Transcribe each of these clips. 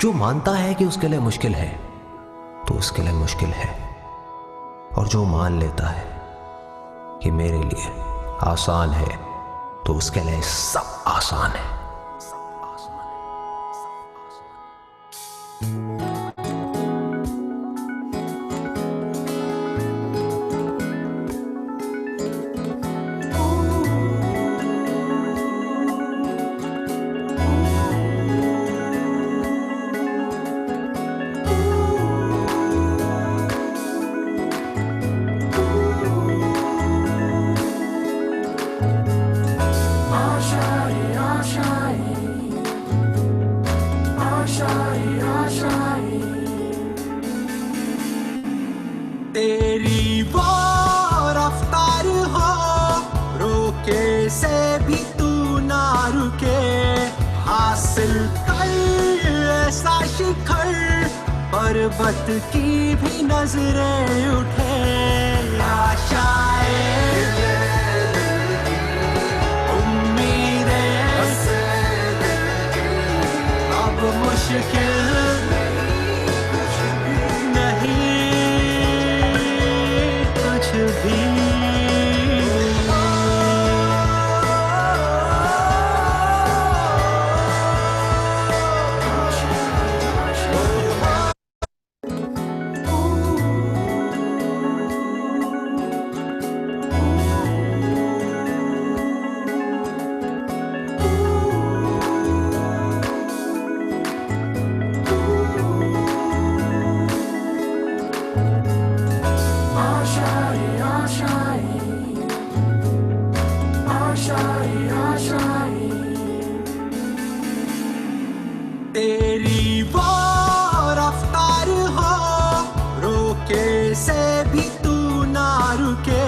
जो मानता है कि उसके लिए मुश्किल है तो उसके लिए मुश्किल है, और जो मान लेता है कि मेरे लिए आसान है तो उसके लिए सब आसान है। तेरी वो रफ्तार हो, रोके से भी तू ना रुके, हासिल कर ऐसा शिखर, पर्वत की भी नजरें उठे। आशाएं, उम्मीदें, अब मुश्किल तेरी वो रफ्तार हो, रोके से भी तू ना रुके,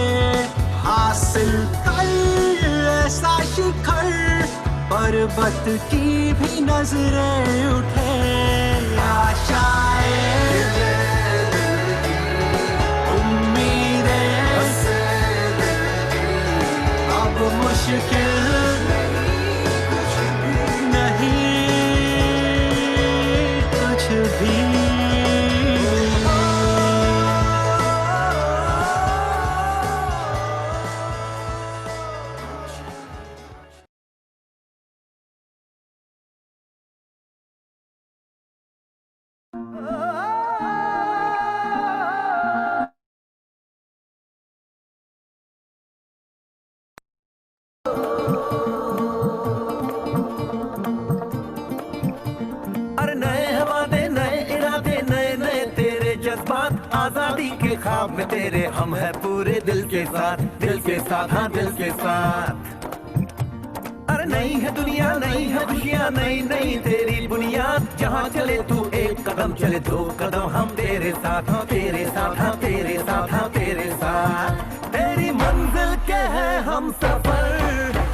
हासिल कर ऐसा शिखर, पर्वत की भी नजरें उठे। आशाएं, उम्मीदें, अब मुश्किल आजादी के ख्वाब में तेरे हम है पूरे दिल के साथ, दिल के साथ, हाँ दिल के साथ। अरे नहीं है दुनिया, नहीं है खुशियाँ, नहीं नहीं तेरी बुनियाद, जहाँ चले तू एक कदम चले दो कदम हम तेरे साथ, हाँ तेरे साथ, हाँ तेरे साथ, हाँ तेरे साथ। तेरी मंजिल के है हम सफर,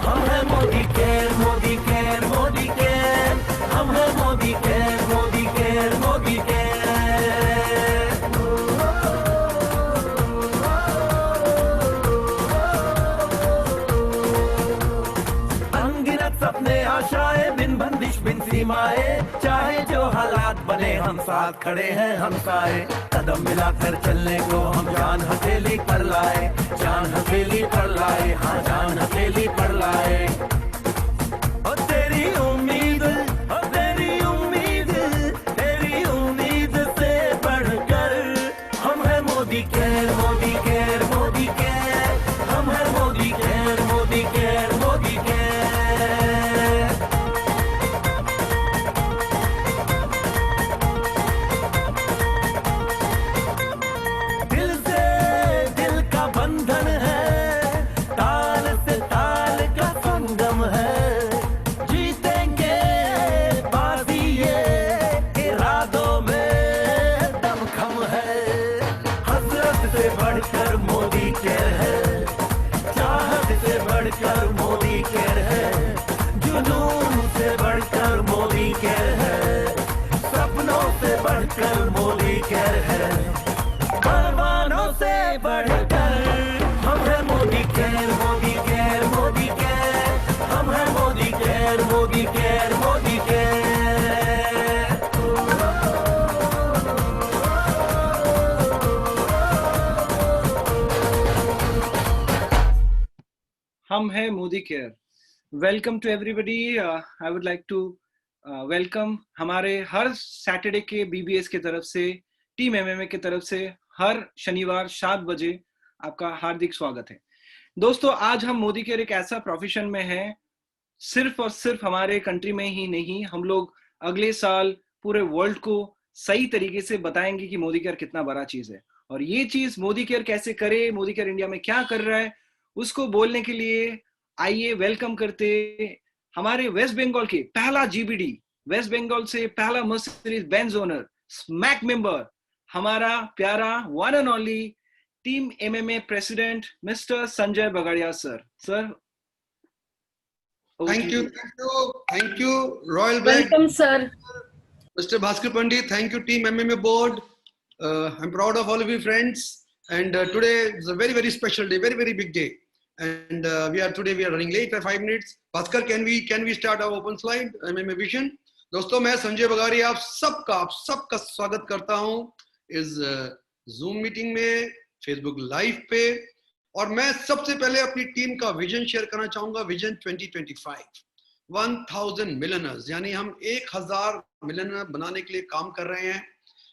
हम है Modicare, Modicare, Modicare, हम है Modicare, Modicare, Modi care. सपने आशाएं बिन बंदिश बिन सीमाएं, चाहे जो हालात बने हम साथ खड़े हैं हम साए, कदम मिलाकर चलने को हम जान हथेली पर लाए, जान हथेली पर लाए, हाँ जान हथेली पर लाए। और तेरी उम्मीद, और तेरी उम्मीद, तेरी उम्मीद से बढ़कर हम है Modicare, Modicare, Modicare, हम है Modicare, Modicare, Modi care. बढ़कर मोदी केयर है, चाहत से बढ़कर मोदी केयर है, जुनून से बढ़कर मोदी केयर है, सपनों से बढ़कर मोदी केयर है, परवानों से बढ़कर हम है Modicare, Modicare, Modicare, हम है Modicare, Modicare, Modicare. हम हैं Modicare. Welcome to everybody. I would like to welcome हमारे हर सैटरडे के बीबीएस की तरफ से, टीम एमएमए की तरफ से हर शनिवार 7 बजे आपका हार्दिक स्वागत है। दोस्तों, आज हम मोदी केयर एक ऐसा प्रोफेशन में हैं, सिर्फ और सिर्फ हमारे कंट्री में ही नहीं, हम लोग अगले साल पूरे वर्ल्ड को सही तरीके से बताएंगे कि मोदी केयर कितना बड़ा चीज है। और ये चीज मोदी केयर कैसे करे, मोदी केयर इंडिया में क्या कर रहा है, उसको बोलने के लिए आइए वेलकम करते हमारे वेस्ट बंगाल के पहला जीबीडी, वेस्ट बंगाल से पहला Mercedes Benz owner, smack member, हमारा प्यारा one and only team MMA president mister Sanjay Bagadia sir. Sir, thank you Royal Black. Welcome sir. Mr. Bhaskar Pandit, thank you team MMA board. I'm proud of all of you friends, and today is a very special day, very big day, and we are running late by 5 minutes. Bhaskar, can we start our open slide MMA vision? दोस्तों, मैं संजय बगाड़िया आप सबका स्वागत करता हूं इस Zoom meeting में, Facebook live पे, और मैं सबसे पहले अपनी टीम का विजन शेयर करना चाहूंगा। विजन 2025 1000 मिलियनर्स, यानी हम 1000 मिलियनर बनाने के लिए काम कर रहे हैं।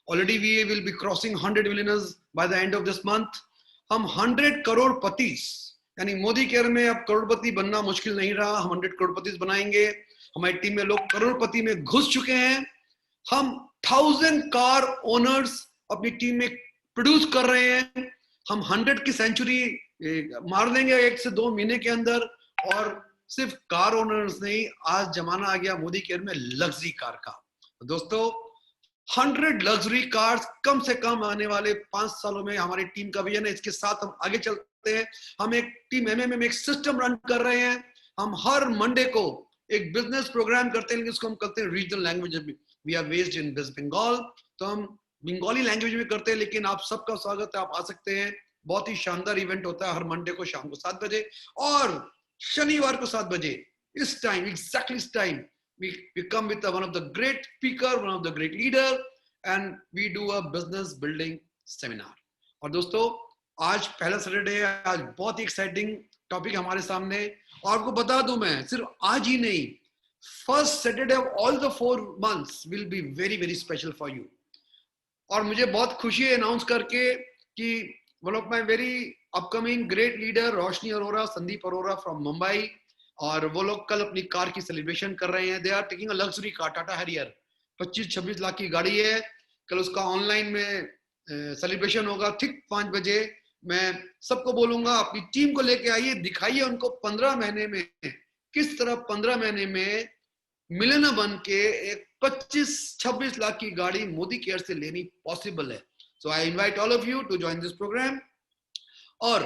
Already we will be crossing 100 millionaires by the end of this month. हम 100 करोड़पति, यानी मोदी केयर में अब करोड़पति बनना मुश्किल नहीं रहा, हम 100 करोड़पति बनाएंगे। हमारी टीम में लोग करोड़पति में घुस चुके हैं। हम 1000 कार ओनर्स अपनी टीम में प्रोड्यूस कर रहे हैं। हम 100 की सेंचुरी मार देंगे 1 से 2 महीने के अंदर। और सिर्फ कार ओनर्स नहीं, आज जमाना आ गया मोदी केयर में लग्जरी कार का। दोस्तों, 100 लग्जरी कार्स कम से कम आने वाले 5 सालों में हमारी टीम का विजन है। इसके साथ हम आगे चलते हैं। हम एक टीम एमएमए में एक सिस्टम रन कर रहे हैं। हम हर मंडे को एक बिजनेस प्रोग्राम करते हैं, जिसको हम करते हैं regional language. We are based in West Bengal, तो हम बंगाली लैंग्वेज में करते हैं, लेकिन आप सबका स्वागत है, आप आ सकते हैं। बहुत ही शानदार इवेंट होता है हर मंडे को शाम को 7 बजे और शनिवार को 7 बजे। इस टाइम, एग्जैक्टली इस time, we come with one of the great speaker, one of the great leader, and we do a business building seminar. और दोस्तों, आज पहला सैटरडे है, आज बहुत ही एक्साइटिंग टॉपिक हमारे सामने। और आपको बता दूं, मैं सिर्फ आज ही नहीं, first Saturday of all the 4 months will be very special for you. और मुझे बहुत खुशी है अनाउंस करके कि one of my very upcoming great leader Roshni Arora, Sandeep Arora from Mumbai, और वो लोग कल अपनी कार की सेलिब्रेशन कर रहे हैं। They are taking a luxury car, Tata Harrier, 25-26 lakh की गाड़ी है। कल उसका ऑनलाइन में सेलिब्रेशन होगा ठीक 5 बजे। मैं सबको बोलूंगा, अपनी टीम को लेके आइए, दिखाइए उनको 15 महीने में किस तरह 15 महीने में मिलियनर बन के एक 25-26 लाख की गाड़ी मोदी केयर से लेनी पॉसिबल है। So I invite all of you to join this programme. और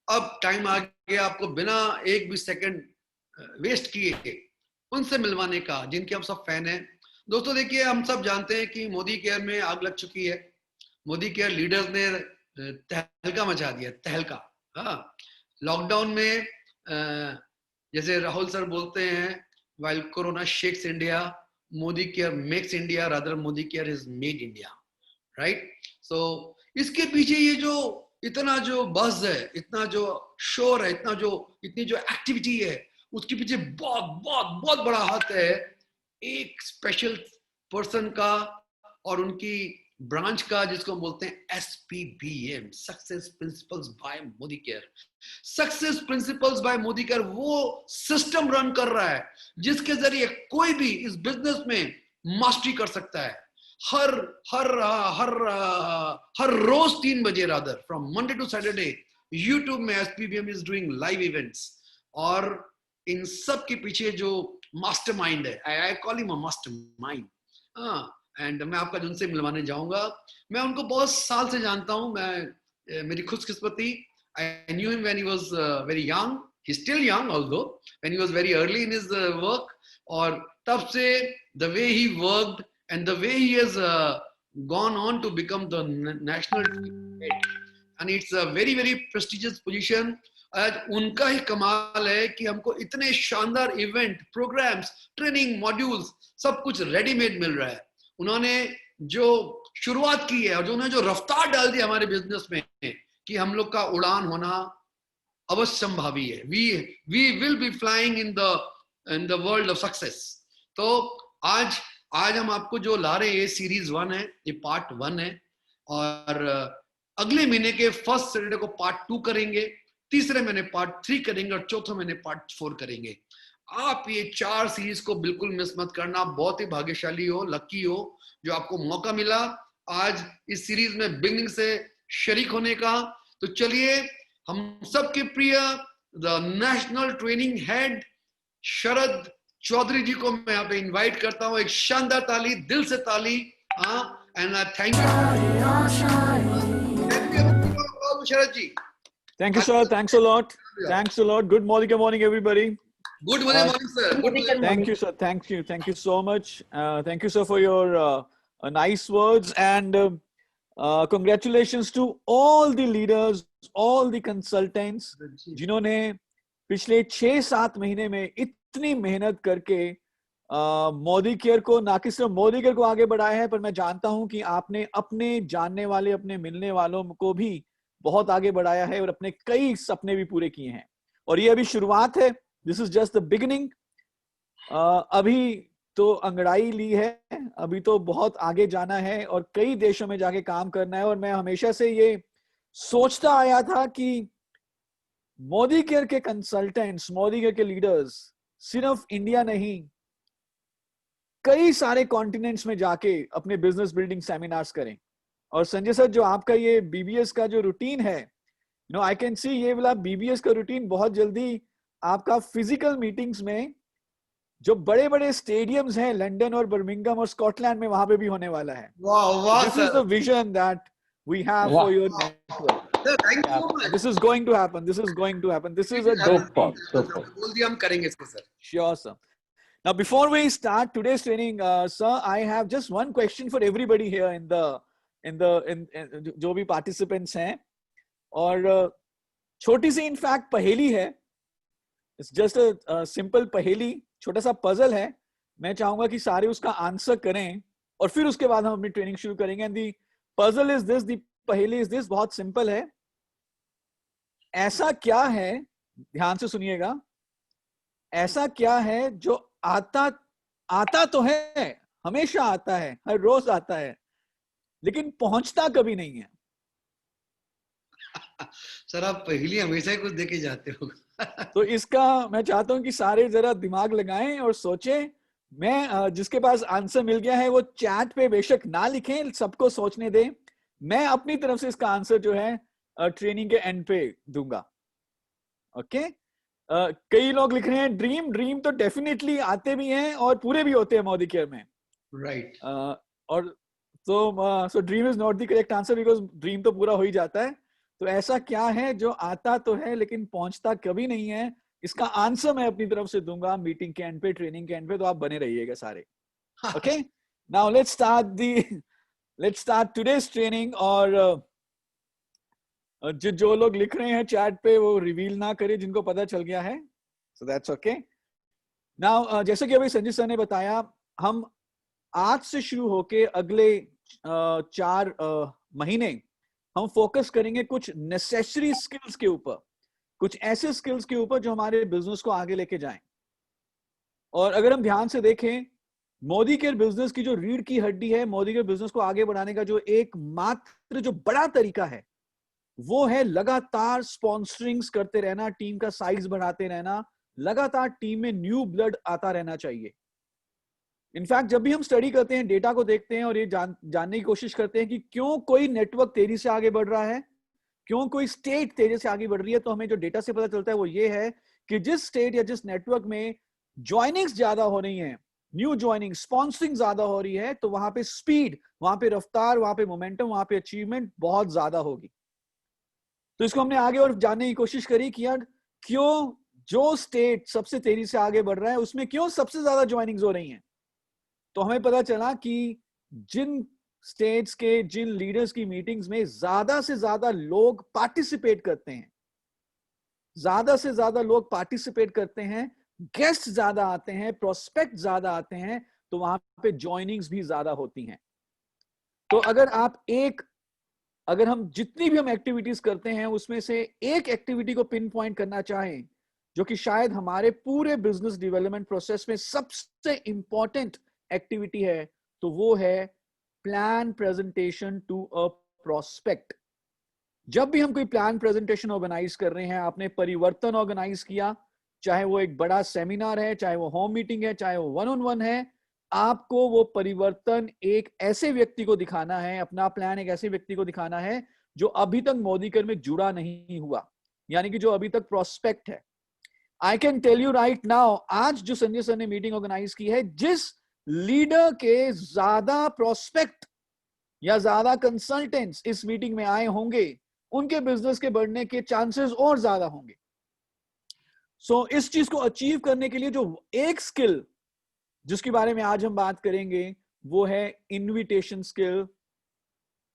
अब टाइम आ गया आपको बिना एक भी सेकंड वेस्ट किए उनसे मिलवाने का, जिनके हम सब फैन हैं। दोस्तों देखिए, हम सब जानते हैं कि मोदी केयर में आग लग चुकी है। मोदी केयर लीडर्स ने तहलका मचा दिया, तहलका। हाँ, लॉकडाउन में जैसे राहुल सर बोलते हैं, while corona shakes India, Modi care makes India, rather Modi care is made India, right? So इसके पीछे ये जो इतना जो बज़ है, इतना जो शोर है, इतनी जो एक्टिविटी है, उसके पीछे बहुत बड़ा हाथ है एक स्पेशल पर्सन का और उनकी ब्रांच का, जिसको हम बोलते हैं SPBM, success principles by Modicare. Success principles by Modicare वो सिस्टम रन कर रहा है जिसके जरिए कोई भी इस बिजनेस में मास्टरी कर सकता है। हर रोज 3 बजे, rather from Monday to Saturday, YouTube में SPBM is doing live events. और इन सब के पीछे जो मास्टरमाइंड है, I call him a mastermind, and मैं आपका जिनसे मिलवाने जाऊंगा। मैं उनको बहुत साल से जानता हूं। मैं मेरी खुशकिस्मती, I knew him when he was very young, he still young although, when he was very early in his work. और तब से the way he worked and the way he has gone on to become the national head, and it's a very prestigious position. आज उनका ही कमाल है कि हमको इतने शानदार इवेंट, प्रोग्राम्स, ट्रेनिंग मॉड्यूल्स, सब कुछ रेडीमेड मिल रहा है। उन्होंने जो शुरुआत की है और जो उन्होंने जो रफ्तार डाल दी हमारे बिजनेस में कि हम लोग का उड़ान होना अवश्यंभावी है. We will be flying in the world of success. तो आज हम आपको जो ला रहे हैं ये सीरीज 1 है, ये पार्ट 1 है, और अगले महीने के फर्स्ट सैटरडे को पार्ट 2 करेंगे, तीसरे महीने पार्ट 3 करेंगे और चौथे महीने पार्ट 4 करेंगे. आप ये 4 सीरीज को बिल्कुल मिस मत करना. बहुत ही भाग्यशाली हो, लकी हो जो आपको मौका मिला आज इस सीरीज में बिगिनिंग से शरीक होने का. तो चलिए हम सबके प्रिय द नेशनल ट्रेनिंग हेड शरद चौधरी जी को मैं यहाँ पे इनवाइट करता हूँ. एक शानदार ताली, दिल से ताली. And thank you Sharad ji. Thank you, sir. Thanks a lot. Thanks a lot. Good morning, everybody. Good morning, sir. Good morning. Thank you, sir. Thank you so much. Thank you, sir, for your nice words, and congratulations to all the leaders, all the consultants, जिन्होंने पिछले 6-7 महीने में इतनी मेहनत करके Modi care को, ना कि सिर्फ मोदी केयर को आगे बढ़ाया है, पर मैं जानता हूं कि आपने अपने जानने वाले, अपने मिलने वालों को भी बहुत आगे बढ़ाया है और अपने कई सपने भी पूरे किए हैं. और ये अभी शुरुआत है. This is just the beginning. अभी तो अंगड़ाई ली है, अभी तो बहुत आगे जाना है और कई देशों में जाके काम करना है. और मैं हमेशा से ये सोचता आया था कि मोदी केयर के कंसल्टेंट्स, मोदी केयर के लीडर्स सिर्फ इंडिया नहीं, कई सारे कॉन्टिनेंट्स में जाके अपने बिजनेस बिल्डिंग सेमिनार्स करें. और संजय सर, जो आपका ये बीबीएस का जो रूटीन है, आई कैन सी ये वाला बीबीएस का रूटीन बहुत जल्दी आपका फिजिकल मीटिंग्स में जो बड़े बड़े स्टेडियम्स हैं लंदन और बर्मिंघम और स्कॉटलैंड में, वहां पे भी होने वाला है. This is the vision that we have for your network. Thank you so much. This is going to happen. This is a बोल दिया हम करेंगे इसको sir. Sure, sir. Now, before we start today's training, sir, I have just one question for everybody here in जो भी participants हैं. और छोटी सी इनफैक्ट पहेली है. It's just a simple पहेली, छोटा सा पजल है. मैं चाहूंगा कि सारे उसका आंसर करें और फिर उसके बाद हम अपनी ट्रेनिंग शुरू करेंगे. And the puzzle is this, the पहेली is this, बहुत सिंपल है. ऐसा क्या है, ध्यान से सुनिएगा, ऐसा क्या है जो आता तो है, हमेशा आता है, हर रोज आता है, लेकिन पहुंचता कभी नहीं है. सर आप पहली हमेशा ही कुछ देके जाते हो. तो इसका मैं चाहता हूं कि सारे जरा दिमाग लगाएं और सोचें. मैं जिसके पास आंसर मिल गया है वो चैट पे बेशक ना लिखें, सबको सोचने दें. मैं अपनी तरफ से इसका आंसर जो है ट्रेनिंग के एंड पे दूंगा. ओके. कई लोग लिख रहे हैं ड्रीम तो डेफिनेटली आते भी हैं और पूरे भी होते हैं मोदी केयर में. राइट. और so dream is not the correct answer, because dream तो पूरा हो ही जाता है. तो ऐसा क्या है जो आता तो है लेकिन पहुंचता कभी नहीं है, इसका आंसर मैं अपनी तरफ से दूंगा मीटिंग के एंड पे, ट्रेनिंग के एंड पे. तो आप बने रहिएगा सारे. Okay. Now let's start today's training. और जो लोग लिख रहे हैं चैट पे वो रिवील ना करें जिनको पता चल गया है. So that's okay. नाउ जैसे कि अभी संजय सर ने बताया, हम आज से शुरू होके अगले 4 महीने हम फोकस करेंगे कुछ नेसेसरी स्किल्स के ऊपर, कुछ ऐसे स्किल्स के ऊपर जो हमारे बिजनेस को आगे लेके जाएं. और अगर हम ध्यान से देखें, मोदी केयर बिजनेस की जो रीढ़ की हड्डी है, मोदी केयर बिजनेस को आगे बढ़ाने का जो एकमात्र जो बड़ा तरीका है, वो है लगातार स्पॉन्सरिंग्स करते रहना, टीम का साइज बढ़ाते रहना, लगातार टीम में न्यू ब्लड आता रहना चाहिए. इनफैक्ट जब भी हम स्टडी करते हैं, डेटा को देखते हैं और ये जानने की कोशिश करते हैं कि क्यों कोई नेटवर्क तेजी से आगे बढ़ रहा है, क्यों कोई स्टेट तेजी से आगे बढ़ रही है, तो हमें जो डेटा से पता चलता है वो ये है कि जिस स्टेट या जिस नेटवर्क में ज्वाइनिंग्स ज्यादा हो रही हैं, न्यू ज्वाइनिंग, स्पॉन्सरिंग ज्यादा हो रही है, तो वहां पे स्पीड, वहां पे रफ्तार, वहां पे मोमेंटम, वहां पे अचीवमेंट बहुत ज्यादा होगी. तो इसको हमने आगे और जानने की कोशिश करी कि यार क्यों जो स्टेट सबसे तेजी से आगे बढ़ रहा है उसमें क्यों सबसे ज्यादा ज्वाइनिंग्स हो रही हैं. तो हमें पता चला कि जिन स्टेट्स के, जिन लीडर्स की मीटिंग्स में ज्यादा से ज्यादा लोग पार्टिसिपेट करते हैं, ज्यादा से ज्यादा लोग पार्टिसिपेट करते हैं, गेस्ट ज्यादा आते हैं, प्रोस्पेक्ट ज्यादा आते हैं, तो वहां पे ज्वाइनिंग्स भी ज्यादा होती हैं. तो अगर अगर हम जितनी भी हम एक्टिविटीज करते हैं उसमें से एक एक्टिविटी को पिन पॉइंट करना चाहें जो कि शायद हमारे पूरे बिजनेस डेवलपमेंट प्रोसेस में सबसे इंपॉर्टेंट एक्टिविटी है, तो वो है plan presentation to a prospect. जब भी हम कोई प्लान प्रेजेंटेशन ऑर्गेनाइज कर रहे हैं, आपने परिवर्तन ऑर्गेनाइज किया, चाहे वो एक बड़ा सेमिनार है, चाहे वो होम मीटिंग है, चाहे वो वन ऑन वन है, आपको वो परिवर्तन एक ऐसे व्यक्ति को दिखाना है, अपना प्लान एक ऐसे व्यक्ति को दिखाना है जो अभी तक मोदीकर में जुड़ा नहीं हुआ, यानी कि जो अभी तक प्रोस्पेक्ट है। I can tell you right now, आज जो संजय सर ने मीटिंग ऑर्गेनाइज की है, जिस लीडर के ज्यादा प्रोस्पेक्ट या ज्यादा कंसल्टेंट्स इस मीटिंग में आए होंगे, उनके बिजनेस के बढ़ने के चांसेस और ज्यादा होंगे। सो इस चीज को अचीव करने के लिए जो एक स्किल जिसके बारे में आज हम बात करेंगे वो है invitation skill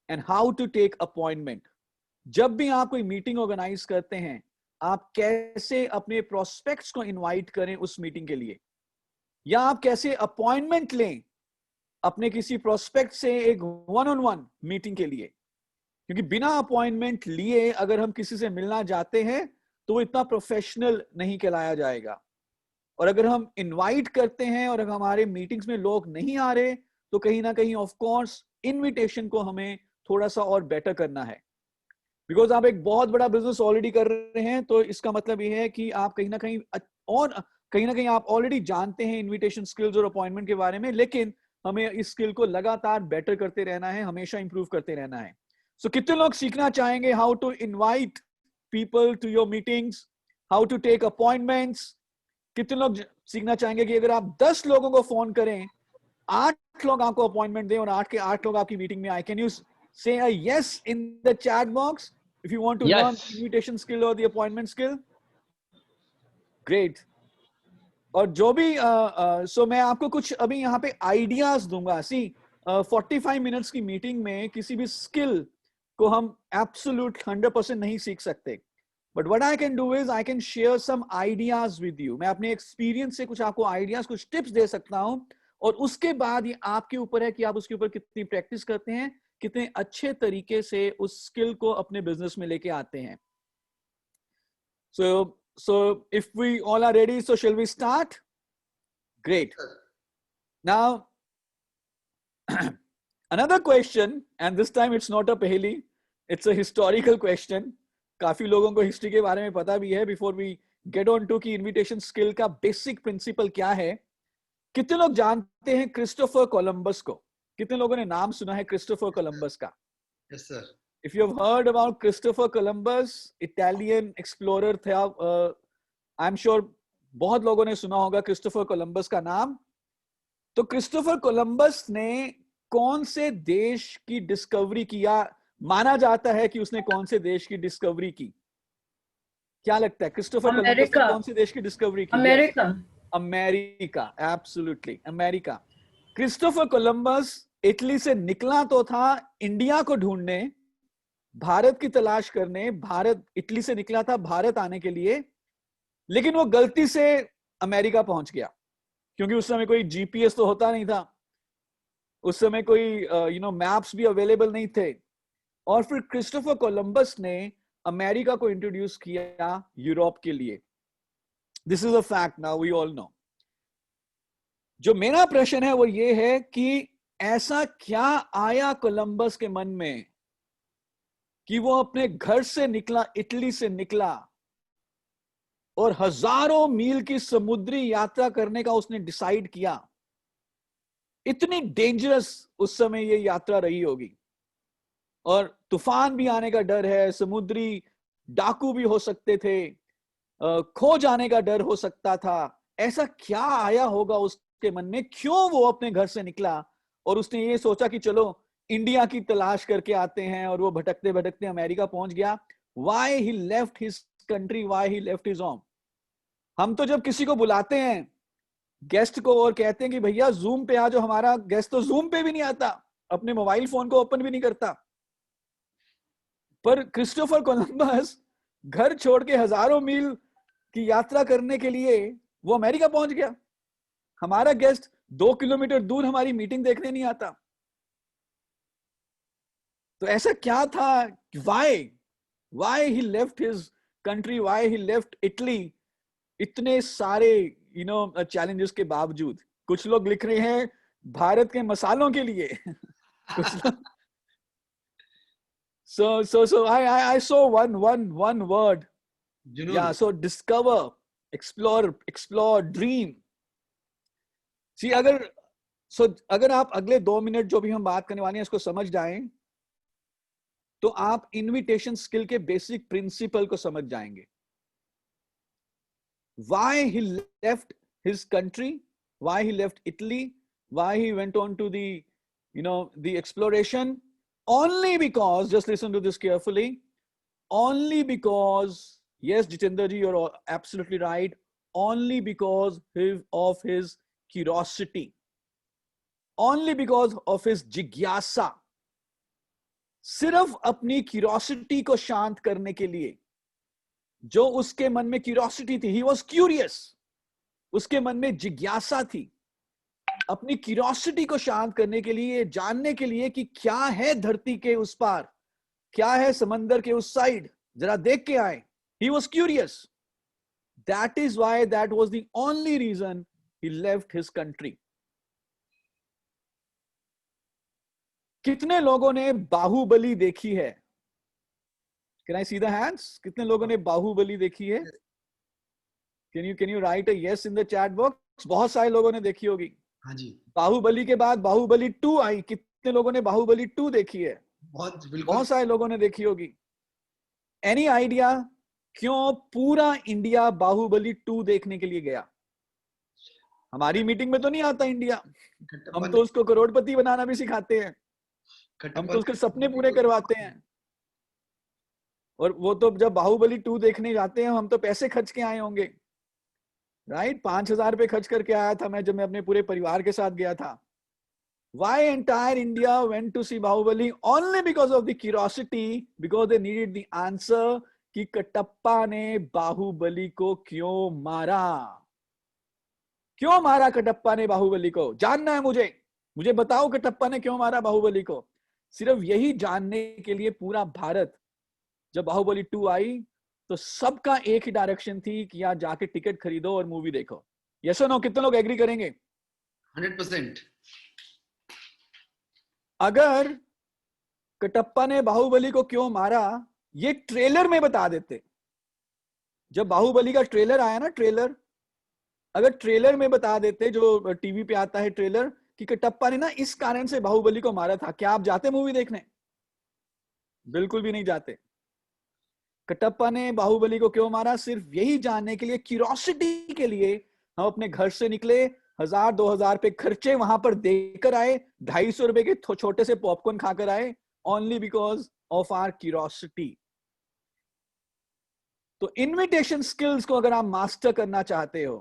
and how to take appointment. जब भी आप कोई मीटिंग ऑर्गेनाइज करते हैं, आप कैसे अपने प्रोस्पेक्ट्स को इनवाइट करें उस मीटिंग के लिए, या आप कैसे अपॉइंटमेंट लें अपने किसी प्रोस्पेक्ट से एक वन ऑन वन मीटिंग के लिए। क्योंकि बिना अपॉइंटमेंट लिए अगर हम किसी से मिलना चाहते हैं तो वो इतना प्रोफेशनल नहीं कहलाया जाएगा, और अगर हम इनवाइट करते हैं और अगर हमारे मीटिंग्स में लोग नहीं आ रहे तो कहीं ना कहीं ऑफ कोर्स इनविटेशन को हमें थोड़ा सा और बेटर करना है। बिकॉज आप एक बहुत बड़ा बिजनेस ऑलरेडी कर रहे हैं, तो इसका मतलब ये है कि आप कहीं ना कहीं आप ऑलरेडी जानते हैं इनविटेशन स्किल्स और अपॉइंटमेंट के बारे में, लेकिन हमें इस स्किल को लगातार बेटर करते रहना है, हमेशा इंप्रूव करते रहना है। सो कितने लोग सीखना चाहेंगे how to invite people to your meetings, how to take appointments? कितने लोग सीखना चाहेंगे कि अगर आप 10 लोगों को फोन करें, 8 लोग आपको अपॉइंटमेंट दें और 8 के 8 लोग आपकी मीटिंग में आए? Can you say a yes in the chat box if you want to learn the invitation skill or the appointment skill? Great. और जो भी सो मैं आपको कुछ अभी यहाँ पे आइडियाज दूंगा। सी 45 मिनट्स की मीटिंग में किसी भी स्किल को हम एब्सोल्यूट 100% नहीं सीख सकते, but what I can do is I can share some ideas with you. मैं अपने एक्सपीरियंस से कुछ आपको आइडियाज, कुछ टिप्स दे सकता हूं, और उसके बाद ये आपके ऊपर है कि आप उसके ऊपर कितनी प्रैक्टिस करते हैं, कितने अच्छे तरीके से उस स्किल को अपने बिजनेस में लेके आते हैं। So if we all are ready, so shall we start? Great. Now another question, and this time it's not a पहेली, it's a historical question. काफी लोगों को हिस्ट्री के बारे में पता भी है। Before we get on to कि इन्विटेशन स्किल का बेसिक प्रिंसिपल क्या है, कितने लोग जानते हैं क्रिस्टोफर कोलंबस को? कितने लोगों ने नाम सुना है क्रिस्टोफर कोलंबस का? Yes, sir. If you have heard about Christopher Columbus, Italian explorer था, I'm sure बहुत लोगों ने सुना होगा क्रिस्टोफर कोलंबस का नाम। तो क्रिस्टोफर कोलंबस ने कौन से देश की डिस्कवरी किया? माना जाता है कि उसने कौन से देश की डिस्कवरी की? क्या लगता है क्रिस्टोफर कोलंबस ने कौन से देश की डिस्कवरी की? America, absolutely America. Christopher Columbus Italy से निकला तो था इंडिया को ढूंढने, भारत की तलाश करने। इटली से निकला था भारत आने के लिए, लेकिन वो गलती से अमेरिका पहुंच गया, क्योंकि उस समय कोई जीपीएस तो होता नहीं था, उस समय कोई मैप्स भी अवेलेबल नहीं थे। और फिर क्रिस्टोफर कोलंबस ने अमेरिका को इंट्रोड्यूस किया यूरोप के लिए। This is a fact, now we all know. जो मेरा प्रश्न है वो ये है कि ऐसा क्या आया कोलंबस के मन में कि वो अपने घर से निकला, इटली से निकला, और हजारों मील की समुद्री यात्रा करने का उसने डिसाइड किया। इतनी डेंजरस उस समय ये यात्रा रही होगी, और तूफान भी आने का डर है, समुद्री डाकू भी हो सकते थे, खो जाने का डर हो सकता था। ऐसा क्या आया होगा उसके मन में? क्यों वो अपने घर से निकला और उसने ये सोचा कि चलो इंडिया की तलाश करके आते हैं, और वो भटकते भटकते अमेरिका पहुंच गया? Why he left his country, why he left his home? हम तो जब किसी को बुलाते हैं गेस्ट को और कहते हैं कि भैया जूम पे आ जाओ, हमारा गेस्ट तो जूम पे भी नहीं आता, अपने मोबाइल फोन को ओपन भी नहीं करता। पर क्रिस्टोफर कोलंबस घर छोड़ के हजारों मील की यात्रा करने के लिए वो अमेरिका पहुंच गया। हमारा गेस्ट 2 किलोमीटर दूर हमारी मीटिंग देखने नहीं आता। तो ऐसा क्या था, why he left his country, why he left Italy, इतने सारे challenges के बावजूद? कुछ लोग लिख रहे हैं भारत के मसालों के लिए कुछ लोग so I saw one word. Junoon. Yeah, so discover, explore, dream. See, अगर आप अगले 2 मिनट जो भी हम बात करने वाले हैं इसको समझ जाएं, तो आप इनविटेशन स्किल के बेसिक प्रिंसिपल को समझ जाएंगे. Why he left his country, why he left Italy, why he went on to the exploration, only because, just listen to this carefully, only because, yes, Jitendra ji, you're absolutely right, only because of his curiosity, only because of his jigyasa. सिर्फ अपनी curiosity को शांत करने के लिए, जो उसके मन में क्यूरियोसिटी थी, he was curious, उसके मन में जिज्ञासा थी, अपनी क्यूरियोसिटी को शांत करने के लिए, जानने के लिए कि क्या है धरती के उस पार, क्या है समंदर के उस साइड, जरा देख के आए. He was curious. That is why, that was the only reason he left his country. कितने लोगों ने बाहुबली देखी है? Can I see the hands? कितने लोगों ने बाहुबली देखी है? Can you write a yes in the chat box? बहुत सारे लोगों ने देखी होगी. हाँ जी. बाहुबली के बाद बाहुबली 2 आई. कितने लोगों ने बाहुबली 2 देखी है? बहुत सारे लोगों ने देखी होगी. Any idea क्यों पूरा इंडिया बाहुबली 2 देखने के लिए गया? हमारी मीटिंग में तो नहीं आता इंडिया. हम तो उसको करोड़पति बनाना भी सिखाते हैं. हम तो उसके सपने पूरे करवाते हैं. और वो तो जब बाहुबली 2 देखने जाते हैं, हम तो पैसे खर्च के आए होंगे, राइट? 5,000 रुपए खर्च करके आया था मैं, जब मैं अपने पूरे परिवार के साथ गया था. Why entire India went to see Bahubali? Only because of the curiosity, because they needed the answer कि कटप्पा ने बाहुबली को क्यों मारा. क्यों मारा कटप्पा ने बाहुबली को? जानना है मुझे बताओ कटप्पा ने क्यों मारा बाहुबली को. सिर्फ यही जानने के लिए पूरा भारत, जब बाहुबली 2 आई तो सबका एक ही डायरेक्शन थी कि यार जाके टिकट खरीदो और मूवी देखो. यस और नो? कितने लोग एग्री करेंगे? 100%. अगर कटप्पा ने बाहुबली को क्यों मारा ये ट्रेलर में बता देते, जब बाहुबली का ट्रेलर आया ना, अगर ट्रेलर में बता देते, जो टीवी पे आता है ट्रेलर, कि कटप्पा ने ना इस कारण से बाहुबली को मारा था, क्या आप जाते मूवी देखने? बिल्कुल भी नहीं जाते. कटप्पा ने बाहुबली को क्यों मारा? सिर्फ यही जानने के लिए, क्यूरियोसिटी के लिए हम अपने घर से निकले, 1,000-2,000 रुपए खर्चे, वहां पर देकर आए, 250 रुपए के छोटे से पॉपकॉर्न खाकर आए, only because of our curiosity. तो इन्विटेशन स्किल्स को अगर आप मास्टर करना चाहते हो,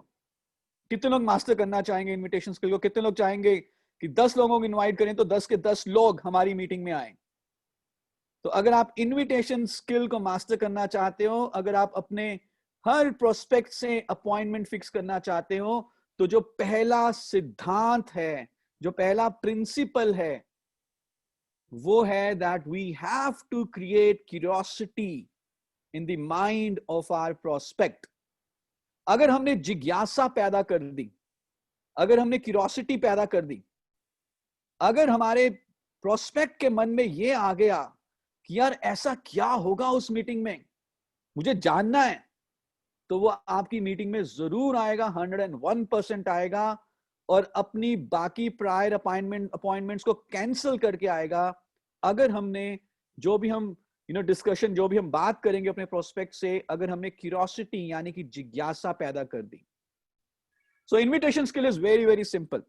कितने लोग मास्टर करना चाहेंगे इन्विटेशन स्किल को? कितने लोग चाहेंगे कि 10 लोगों को इनवाइट करें तो 10 के 10 लोग हमारी मीटिंग में आए? तो अगर आप इन्विटेशन स्किल को मास्टर करना चाहते हो, अगर आप अपने हर प्रोस्पेक्ट से अपॉइंटमेंट फिक्स करना चाहते हो, तो जो पहला सिद्धांत है, जो पहला प्रिंसिपल है, वो है that we have to create curiosity in the mind of our prospect. अगर हमने जिज्ञासा पैदा कर दी, अगर हमने क्यूरियोसिटी पैदा कर दी, अगर हमारे प्रोस्पेक्ट के मन में ये आ गया कि यार ऐसा क्या होगा उस मीटिंग में, मुझे जानना है, तो वो आपकी मीटिंग में जरूर आएगा, 101% आएगा, और अपनी बाकी प्रायर अपॉइंटमेंट्स को कैंसिल करके आएगा, अगर हमने जो भी हम डिस्कशन, जो भी हम बात करेंगे अपने प्रोस्पेक्ट से, अगर हमने क्यूरियोसिटी यानी कि जिज्ञासा पैदा कर दी. So invitation skill is very very simple.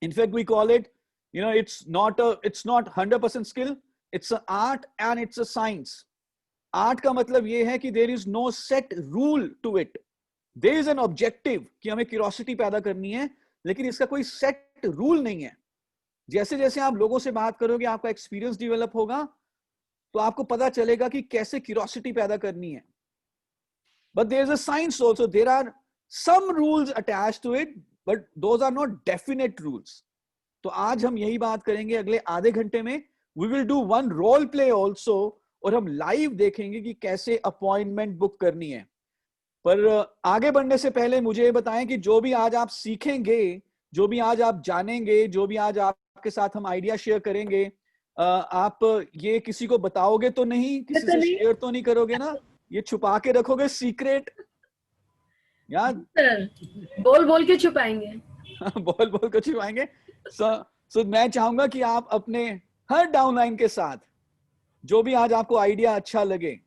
In fact we call it, it's not 100% skill, it's an art and it's a science. Art का मतलब ये है कि there is no set rule to it. There is an objective कि हमें curiosity पैदा करनी है, लेकिन इसका कोई सेट रूल नहीं है. जैसे जैसे आप लोगों से बात करोगे, आपका एक्सपीरियंस डेवलप होगा, तो आपको पता चलेगा कि कैसे क्यूरियोसिटी पैदा करनी है. But there is a science also. There are some rules attached to it, but those are not definite rules. तो आज हम यही बात करेंगे अगले आधे घंटे में. We will do one role play also, और हम लाइव देखेंगे कि कैसे अपॉइंटमेंट बुक करनी है। पर आगे बढ़ने से पहले मुझे ये बताएं कि जो भी आज आप सीखेंगे, जो भी आज आप जानेंगे, जो भी आज आपके साथ हम आइडिया शेयर करेंगे, आप ये किसी को बताओगे तो नहीं, किसी से शेयर तो नहीं करोगे ना? ये छुपा के रखोगे सीक्रेट यार? बोल बोल के छुपाएंगे। बोल बोल के छुपाएंगे। सो मैं चाहूंगा कि आप अपने हर डाउनलाइन के साथ जो भी आज आपको आइडिया अच्छा लगे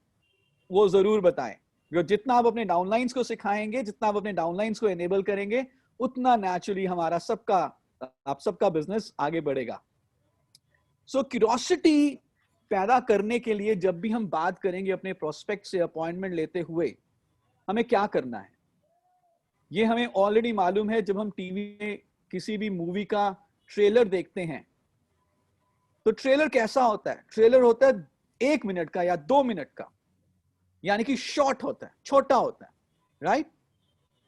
वो जरूर बताएं। जितना आप अपने डाउनलाइंस को सिखाएंगे, जितना आप अपने डाउनलाइंस को एनेबल करेंगे, उतना नेचुरली हमारा आप सबका बिजनेस आगे बढ़ेगा। सो क्यूरियोसिटी पैदा करने के लिए जब भी हम बात करेंगे अपने प्रोस्पेक्ट से अपॉइंटमेंट लेते हुए, हमें क्या करना है ये हमें ऑलरेडी मालूम है। जब हम टीवी में किसी भी मूवी का ट्रेलर देखते हैं तो ट्रेलर कैसा होता है? ट्रेलर होता है 1 मिनट का या 2 मिनट का, यानी कि शॉर्ट होता है, छोटा होता है, राइट?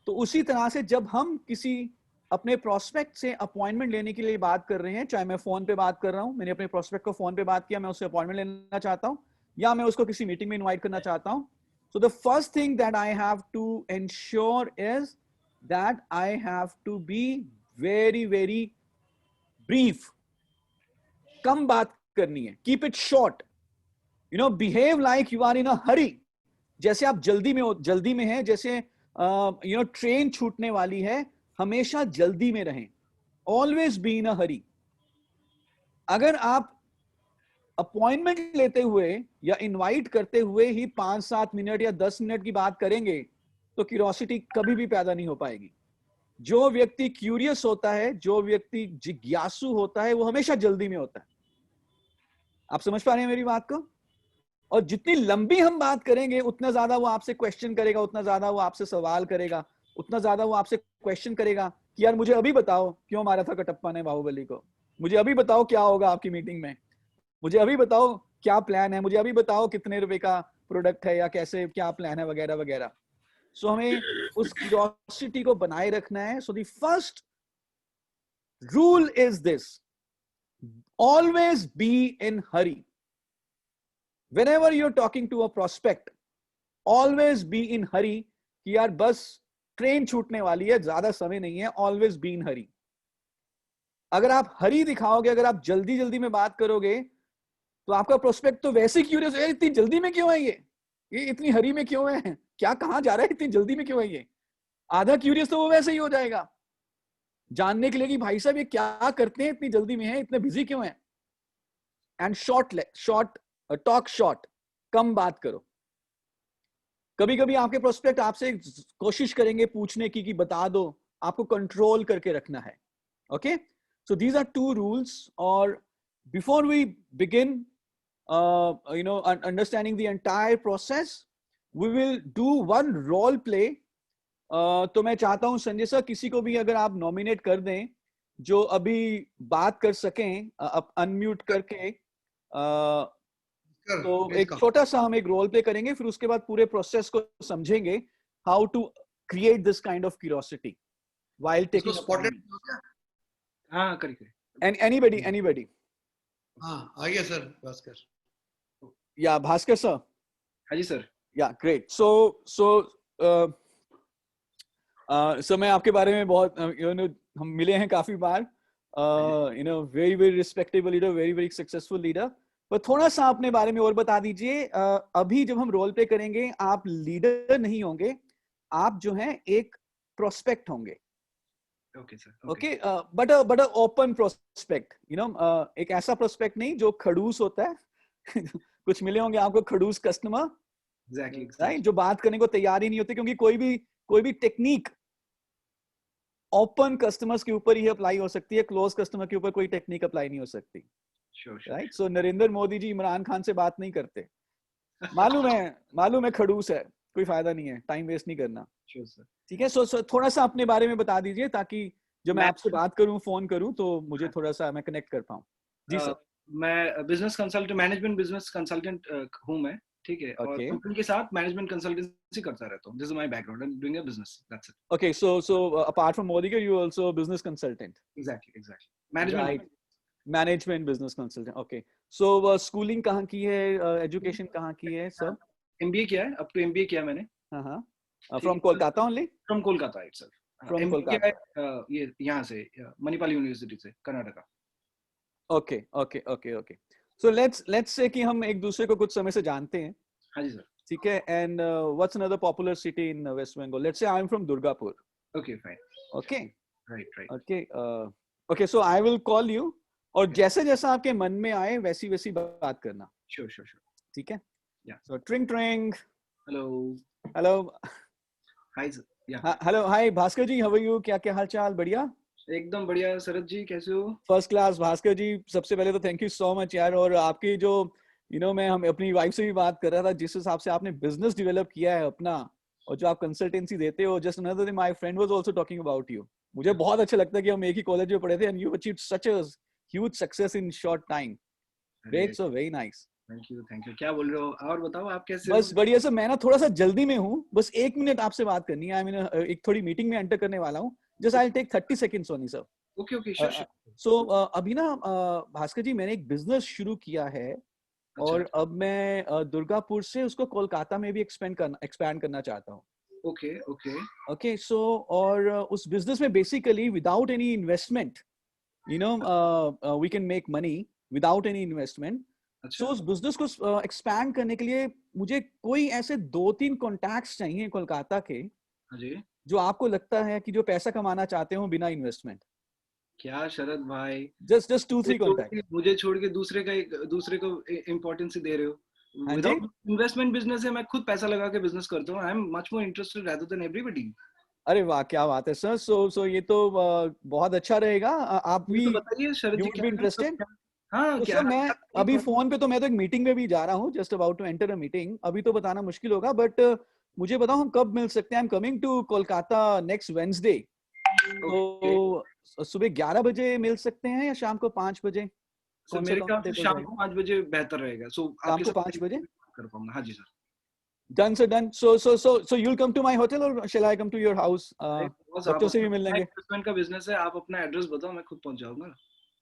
तो उसी तरह से जब हम किसी अपने प्रोस्पेक्ट से अपॉइंटमेंट लेने के लिए बात कर रहे हैं, चाहे मैं फोन पे बात कर रहा हूं, मैंने अपने प्रोस्पेक्ट को फोन पे बात किया, मैं उससे अपॉइंटमेंट लेना चाहता हूं, या मैं उसको किसी मीटिंग में इनवाइट करना चाहता हूं, so the first thing that I have to ensure is that I have to be very very brief. कम बात करनी है, keep it short, behave like you are in a hurry. जैसे आप जल्दी में हैं, जैसे ट्रेन छूटने वाली है, हमेशा जल्दी में रहें, always be in a hurry. अगर आप अपॉइंटमेंट लेते हुए या इनवाइट करते हुए ही 5-7 मिनट या 10 मिनट की बात करेंगे तो क्यूरियोसिटी कभी भी पैदा नहीं हो पाएगी। जो व्यक्ति क्यूरियस होता है, जो व्यक्ति जिज्ञासु होता है, वो हमेशा जल्दी में होता है। आप समझ पा रहे हैं मेरी बात को? और जितनी लंबी हम बात करेंगे उतना ज्यादा वो आपसे क्वेश्चन करेगा, उतना ज्यादा वो आपसे सवाल करेगा, उतना ज्यादा वो आपसे क्वेश्चन करेगा कि यार मुझे अभी बताओ क्यों मारा था कटप्पा ने बाहुबली को, मुझे अभी बताओ क्या होगा आपकी मीटिंग में, मुझे अभी बताओ क्या प्लान है, मुझे अभी बताओ कितने रुपए का प्रोडक्ट है या कैसे क्या प्लान है, वगैरह वगैरह। सो हमें उस क्यूरियोसिटी को बनाए रखना है। So the first rule is this, always be in Hari. Whenever you're talking to a prospect, always be in hurry कि यार बस ट्रेन छूटने वाली है, ज्यादा समय नहीं है, always be in hurry। अगर आप हरी दिखाओगे, अगर आप जल्दी जल्दी में बात करोगे तो आपका प्रोस्पेक्ट तो वैसे क्यूरियस है, इतनी जल्दी में क्यों है, ये इतनी हरी में क्यों है, क्या कहां जा रहा है, इतनी जल्दी में क्यों है ये। आधा क्यूरियस तो वो वैसे ही हो जाएगा जानने के लिए कि भाई साहब ये क्या करते हैं, इतनी जल्दी में है, इतने बिजी क्यों है। एंड शॉर्ट टॉक शॉर्ट, कम बात करो। कभी कभी आपके प्रोस्पेक्ट आपसे कोशिश करेंगे पूछने की कि बता दो, आपको कंट्रोल करके रखना है। Okay, so these are 2 rules. और before we begin understanding the entire process, we will do one role play. तो मैं चाहता हूं संजय सर, किसी को भी अगर आप नॉमिनेट कर दें जो अभी बात कर सकें, अनम्यूट करके, तो एक छोटा सा हम एक रोल प्ले करेंगे, फिर उसके बाद पूरे प्रोसेस को समझेंगे, how to create this kind of curiosity while taking. हाँ करिए। And anybody. हाँ आइए सर, भास्कर। या भास्कर सर। हाँ जी सर। या ग्रेट। सो मैं आपके बारे में बहुत हम मिले हैं काफी बार, very very respectable leader, very very successful leader. पर थोड़ा सा अपने बारे में और बता दीजिए। अभी जब हम रोल प्ले करेंगे, आप लीडर नहीं होंगे, आप जो हैं एक प्रोस्पेक्ट होंगे। Okay sir. Okay, but open prospect, एक ऐसा प्रोस्पेक्ट नहीं जो खड़ूस होता है कुछ मिले होंगे आपको खड़ूस कस्टमर, राइट, जो बात करने को तैयार ही नहीं होते, क्योंकि कोई भी टेक्निक ओपन कस्टमर्स के ऊपर ही अप्लाई हो सकती है, क्लोज कस्टमर के ऊपर कोई टेक्निक अप्लाई नहीं हो सकती। राइट, सो नरेंद्र मोदी जी इमरान खान से बात नहीं करते। मालूम है खड़ूस है, कोई फायदा नहीं है, टाइम वेस्ट नहीं करना। ठीक है, सो थोड़ा सा अपने बारे में बता दीजिए ताकि जब मैं आपसे बात करूं, फोन करूं, तो मुझे थोड़ा सा मैं कनेक्ट कर पाऊं। जी सर। मैं business consultant, management business consultant हूं मैं, ठीक है, और कंपनी के साथ मैनेजमेंट कंसल्टेंसी करता रहता हूं। This is my background, I am doing a business, that's it. Okay, so apart from Modi, you also business consultant? Exactly management. Management business consultant, okay. So schooling कहाँ की है, एजुकेशन कहाँ की है सब? MBA किया है, अप टू MBA किया मैंने। हाँ, from Kolkata only? From Kolkata itself. From MBA किया कोलकाता, है ये यहाँ से मणिपाल यूनिवर्सिटी से, Karnataka. Okay okay okay okay. So let's say कि हम एक दूसरे को कुछ समय से जानते हैं, हाँ जी सर। ठीक है। And what's another popular city in West Bengal? Let's say I am from Durgapur, okay fine. Okay right. Okay okay. So I will call you, और जैसे जैसा आपके मन में आए वैसी वैसी बात करना, श्योर। ठीक है? Yeah. So tring tring, hello. Hi sir. Yeah hello, hi Bhaskar ji, how are you? क्या क्या हाल चाल? बढ़िया, एकदम बढ़िया। शरद जी कैसे हो? First class. भास्कर जी, सबसे पहले तो थैंक यू सो मच यार। और आपकी जो मैं हम अपनी वाइफ से भी बात कर रहा था, जिस हिसाब से आपने बिजनेस डेवलप किया है अपना, और जो आप कंसल्टेंसी देते हो, just another day my friend was also talking about you. मुझे बहुत अच्छा लगता है कि हम एक ही कॉलेज में पढ़े थे, and you achieved such a huge success in short time. Great, so very nice. Thank you. क्या बोल रहे हो? और बताओ आप कैसे हो? बस बढ़िया सर। मैं ना थोड़ा सा जल्दी में हूँ, बस 1 मिनट आपसे बात करनी है। आई मीन एक थोड़ी मीटिंग में एंटर करने वाला हूँ। Just I will take 30 seconds only sir. Okay sure. So अभी ना भास्कर जी, मैंने एक बिजनेस शुरू किया है, और अब मैं दुर्गापुर से उसको कोलकाता में भी एक्सपेंड करना चाहता हूँ। ओके। सो और उस बिजनेस में basically without any investment, we can make money without any investment. So उस बिजनेस को एक्सपैंड करने के लिए मुझे कोई ऐसे 2-3 कॉन्टैक्ट्स चाहिए कोलकाता के, जो आपको लगता है कि जो पैसा कमाना चाहते हो बिना इन्वेस्टमेंट। क्या शरद भाई, जस्ट 2-3 कॉन्टैक्ट। मुझे छोड़ के दूसरे को इम्पोर्टेंस दे रहे हो? हाँ जी, विदाउट इन्वेस्टमेंट बिजनेस है, मैं खुद पैसा लगा के बिजनेस करता हूँ। I am much more interested rather than everybody. अरे वाह, क्या बात है सर। सो ये तो बहुत अच्छा रहेगा। आप भी तो बताइए शरद जी, यू वुड बी इंटरेस्टेड? हाँ तो क्या? सर मैं अभी फोन पे, तो मैं तो एक मीटिंग में भी जा रहा हूँ, just about to enter a meeting. अभी तो बताना मुश्किल होगा, बट मुझे बताओ हम कब मिल सकते हैं? I am coming to Kolkata next Wednesday. तो सुबह 11 बजे मिल सकते हैं या शाम को 5 बजे? सर मेरे ख्याल से शाम को 5 बजे बेहतर रहेगा। सो शाम को 5 बजे कर पाऊंगा। हाँ जी sir. Done sir, done. So you'll come to my hotel or shall I come to your house? बच्चों से भी मिल लेंगे। इन्वेस्टमेंट का बिजनेस है, आप अपना एड्रेस बताओ, मैं खुद पहुंच जाऊंगा।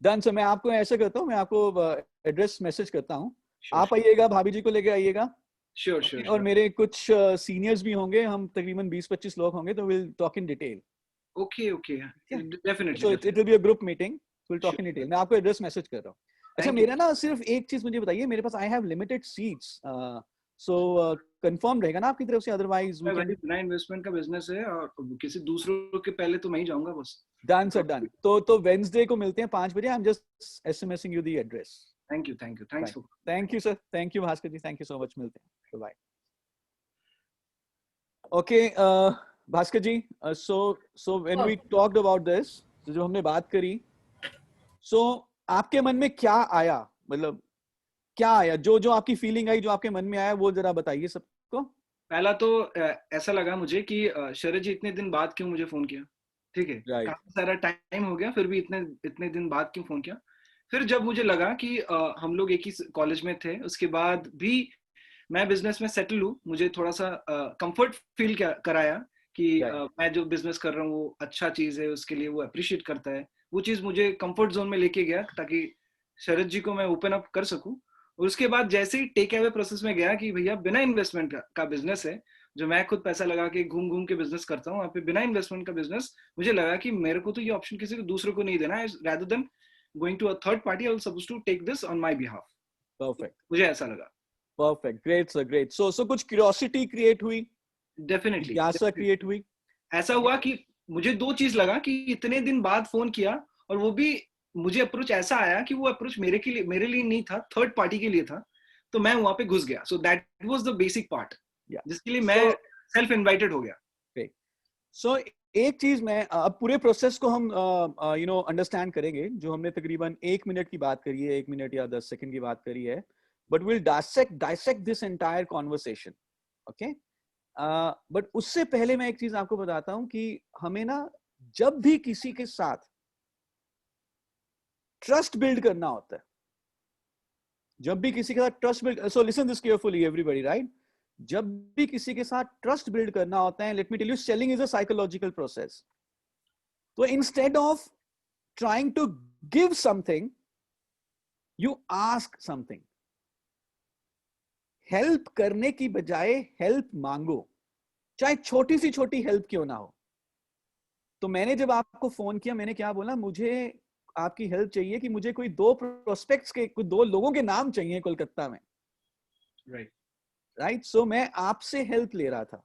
डन सर, मैं आपको ऐसा करता हूँ, मैं आपको एड्रेस मैसेज करता हूँ। आप आइएगा, भाभी जी को लेके आइएगा। श्योर। और मेरे कुछ सीनियर्स भी होंगे, हम तकरीबन 20-25 लोग होंगे, तो will talk in detail. Okay definitely. So it will be a group meeting, will talk in detail. मैं आपको एड्रेस मैसेज कर रहा हूँ। अच्छा, मेरा ना सिर्फ एक चीज मुझे बताइए, मेरे पास I have limited seats, so confirm रहेगा ना आपकी तरफ से? Otherwise we can. बिना इन्वेस्टमेंट का बिजनेस है, और किसी दूसरों के पहले तो मैं ही जाऊंगा बस। Done sir, done. तो वेडनेसडे को मिलते हैं 5 बजे। I am just SMSing you the address. Thank you thanks for. Thank you sir, thank you Bhaskar ji, thank you so much. मिलते हैं, bye. Okay Bhaskar ji, so when we talked about this, जो हमने बात करी, सो आपके मन में क्या आया? मतलब क्या आया, जो आपकी फीलिंग आई, जो आपके मन में आया, वो जरा बताइए सबको। पहला तो ऐसा लगा मुझे कि शरद जी इतने दिन बाद क्यों मुझे फोन किया। ठीक है, काफी सारा टाइम हो गया, फिर भी इतने दिन बाद क्यों फोन किया। फिर जब मुझे लगा कि हम लोग एक ही कॉलेज में थे, उसके बाद भी मैं बिजनेस में सेटल हूँ, मुझे थोड़ा सा कंफर्ट फील कराया कि मैं जो बिजनेस कर रहा हूँ वो अच्छा चीज है, उसके लिए वो अप्रिशिएट करता है। वो चीज मुझे कंफर्ट जोन में लेके गया, ताकि शरद जी को मैं ओपन अप कर सकूं। और उसके बाद जैसे ही टेक अवे प्रोसेस में गया कि भैया बिना इन्वेस्टमेंट का बिजनेस है, जो मैं खुद पैसा लगा के घूम के बिजनेस करता हूँ, वहाँ पे बिना इन्वेस्टमेंट का बिजनेस, मुझे लगा कि मेरे को तो ये ऑप्शन किसी को दूसरे को नहीं देना है, rather than going to a third party, I was supposed to take this on my behalf. Perfect. मुझे ऐसा लगा। Perfect, great sir, great. So कुछ curiosity create हुई? Definitely. जिज्ञासा create हुई? ऐसा हुआ कि मुझे 2 चीज लगा कि इतने दिन बाद फोन किया, और वो भी मुझे अप्रोच ऐसा आया कि वो अप्रोच मेरे लिए नहीं था, थर्ड पार्टी के लिए था, तो मैं वहां पे घुस गया। So that was the basic part, जिसके लिए मैं सेल्फ इनवाइटेड हो गया। सो एक चीज मैं, अब पूरे प्रोसेस को हम अंडरस्टैंड करेंगे, जो हमने तकरीबन 1 मिनट की बात करी है, 1 मिनट या 10 सेकंड की बात करी है, but will dissect this entire conversation. Okay, but उससे पहले मैं एक चीज आपको बताता हूं कि हमें ना, जब भी किसी के साथ ट्रस्ट बिल्ड करना होता है, जब भी किसी के साथ trust build, so listen this carefully everybody, right? जब भी किसी के साथ ट्रस्ट बिल्ड करना होता है, let me tell you, selling is a psychological process. तो instead of trying to give something, You ask something. Help करने की बजाय हेल्प मांगो, चाहे छोटी सी छोटी हेल्प क्यों ना हो. तो मैंने जब आपको फोन किया, मैंने क्या बोला, मुझे आपकी हेल्प चाहिए कि मुझे कोई 2 प्रोस्पेक्ट्स के, कोई 2 लोगों के नाम चाहिए कोलकाता में. राइट. सो मैं आपसे हेल्प ले रहा था.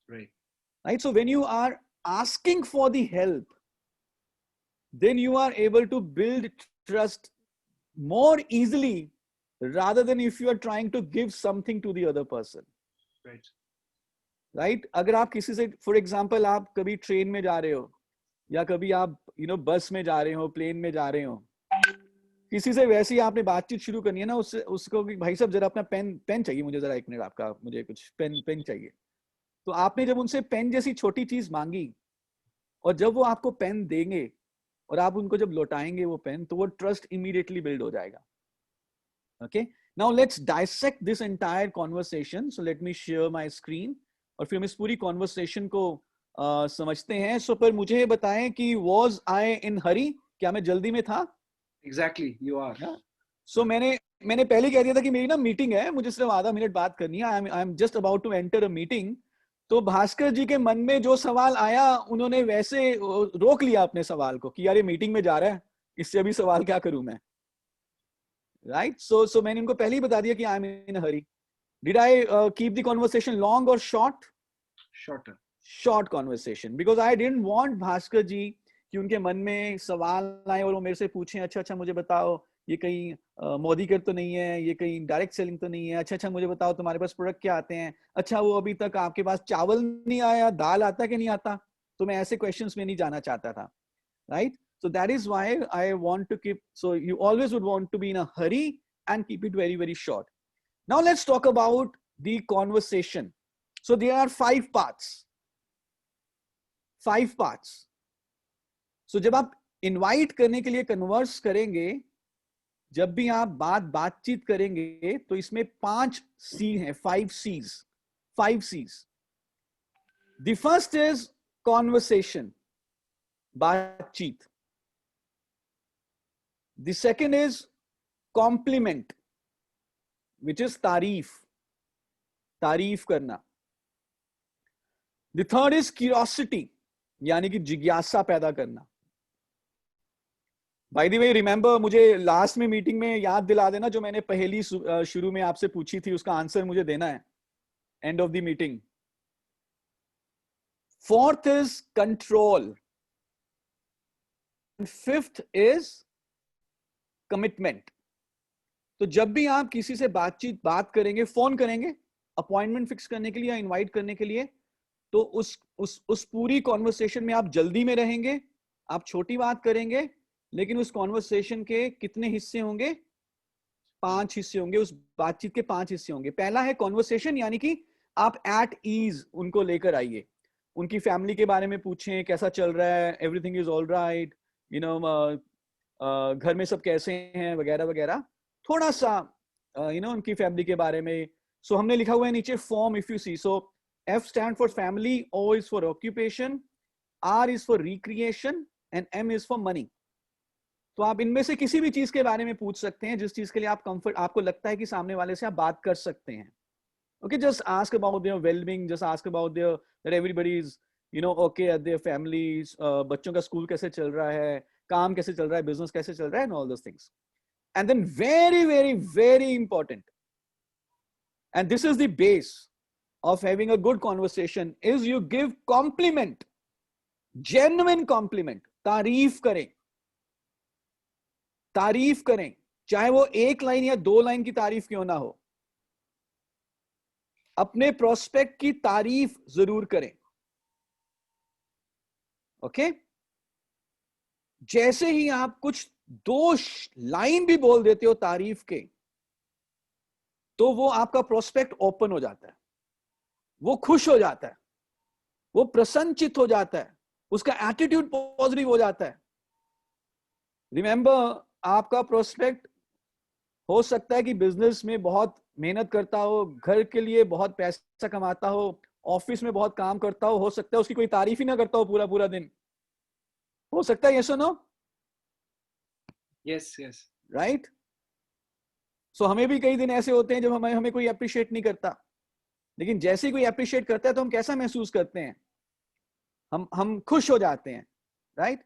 Right. So when you are asking for the help, then you are able to build trust more easily rather than if you are trying to give something to the other person. Right. अगर आप किसी से, for example, आप कभी train में जा रहे हो या कभी आप बस में जा रहे हो, प्लेन में जा रहे हो, किसी से वैसे ही आपने बातचीत शुरू करनी है ना, उसको भाई साहब जरा अपना पेन चाहिए मुझे, जरा 1 मिनट आपका, मुझे कुछ पेन चाहिए. तो आपने जब उनसे पेन जैसी छोटी चीज मांगी और जब वो आपको पेन देंगे और आप उनको जब लौटाएंगे वो पेन, तो वो ट्रस्ट इमीडिएटली बिल्ड हो जाएगा. Okay, now let's dissect this entire conversation. So let me share my screen और फिर हम इस पूरी कॉन्वर्सेशन को समझते हैं. सो पर मुझे बताएं कि वाज आई इन हरी, क्या मैं जल्दी में था? Exactly, you are. सो मैंने पहले कह दिया था कि मेरी ना मीटिंग है, मुझे सिर्फ आधा मिनट बात करनी है. I am just about to enter a meeting. तो भास्कर जी के मन में जो सवाल आया, उन्होंने वैसे रोक लिया अपने सवाल को कि यार ये मीटिंग में जा रहा है, इससे अभी सवाल क्या करूं मैं. राइट. सो मैंने उनको पहले ही बता दिया कि I am in a hurry. Did I keep the conversation long और short? Short conversation, because I didn't want Bhaskar ji कि उनके मन में सवाल आए और वो मेरे से पूछें, अच्छा मुझे बताओ ये कहीं मोदी कर तो नहीं है, ये कहीं डायरेक्ट सेलिंग तो नहीं है, अच्छा मुझे बताओ तुम्हारे पास प्रोडक्ट क्या आते हैं, अच्छा वो अभी तक आपके पास चावल नहीं आया, दाल आता कि नहीं आता. तो मैं ऐसे क्वेश्चंस में नहीं जाना चाहता था. Right. So that is why I want to keep, so you always would want to be in a hurry and keep it very very short. Now let's talk about the conversation. So there are 5 parts. 5 parts. So जब आप invite करने के लिए converse करेंगे, जब भी आप बातचीत करेंगे, तो इसमें 5 सी हैं, 5 C's. 5 C's. The first is conversation, बातचीत. The second is compliment, which is तारीफ करना. The third is curiosity, यानी कि जिज्ञासा पैदा करना. बाय द वे, रिमेंबर, मुझे लास्ट में मीटिंग में याद दिला देना, जो मैंने पहली शुरू में आपसे पूछी थी, उसका आंसर मुझे देना है end of the meeting. Fourth is control. Fifth is commitment. तो जब भी आप किसी से बात करेंगे, फोन करेंगे अपॉइंटमेंट फिक्स करने के लिए या इनवाइट करने के लिए, तो उस पूरी कॉन्वर्सेशन में आप जल्दी में रहेंगे, आप छोटी बात करेंगे, लेकिन उस कॉन्वर्सेशन के कितने हिस्से होंगे? 5 हिस्से होंगे. उस बातचीत के 5 हिस्से होंगे. पहला है कॉन्वर्सेशन, यानी कि आप एट ईज उनको लेकर आइए, उनकी फैमिली के बारे में पूछें, कैसा चल रहा है, एवरीथिंग इज ऑल राइट, घर में सब कैसे हैं, वगैरह वगैरह. थोड़ा सा उनकी फैमिली के बारे में. सो हमने लिखा हुआ है नीचे form, if you see. So F stand for family, O is for occupation, R is for recreation and M is for money. तो आप इनमें से किसी भी चीज के बारे में पूछ सकते हैं, जिस चीज के लिए आपको लगता है कि सामने वाले से आप बात कर सकते हैं. Okay, just ask about their well-being, just ask about that everybody is okay at their families, बच्चों का स्कूल कैसे चल रहा है, काम कैसे चल रहा है, बिजनेस कैसे चल रहा है, and all those things. And then very very very important, and this is the base of having a good conversation, is you give compliment, genuine compliment. तारीफ करें, चाहे वो 1 लाइन या 2 लाइन की तारीफ क्यों ना हो. अपने प्रोस्पेक्ट की तारीफ जरूर करें. ओके. जैसे ही आप कुछ 2 लाइन भी बोल देते हो तारीफ के, तो वो आपका प्रोस्पेक्ट ओपन हो जाता है, वो खुश हो जाता है, वो प्रसन्नचित हो जाता है, उसका एटीट्यूड पॉजिटिव हो जाता है. रिमेंबर, आपका प्रोस्पेक्ट हो सकता है कि बिजनेस में बहुत मेहनत करता हो, घर के लिए बहुत पैसा कमाता हो, ऑफिस में बहुत काम करता हो सकता है उसकी कोई तारीफ ही ना करता हो पूरा दिन. हो सकता है, यस और नो? यस. राइट. सो हमें भी कई दिन ऐसे होते हैं जब हमें कोई अप्रिशिएट नहीं करता, लेकिन जैसे ही कोई अप्रिशिएट करता है तो हम कैसा महसूस करते हैं? हम खुश हो जाते हैं, राइट?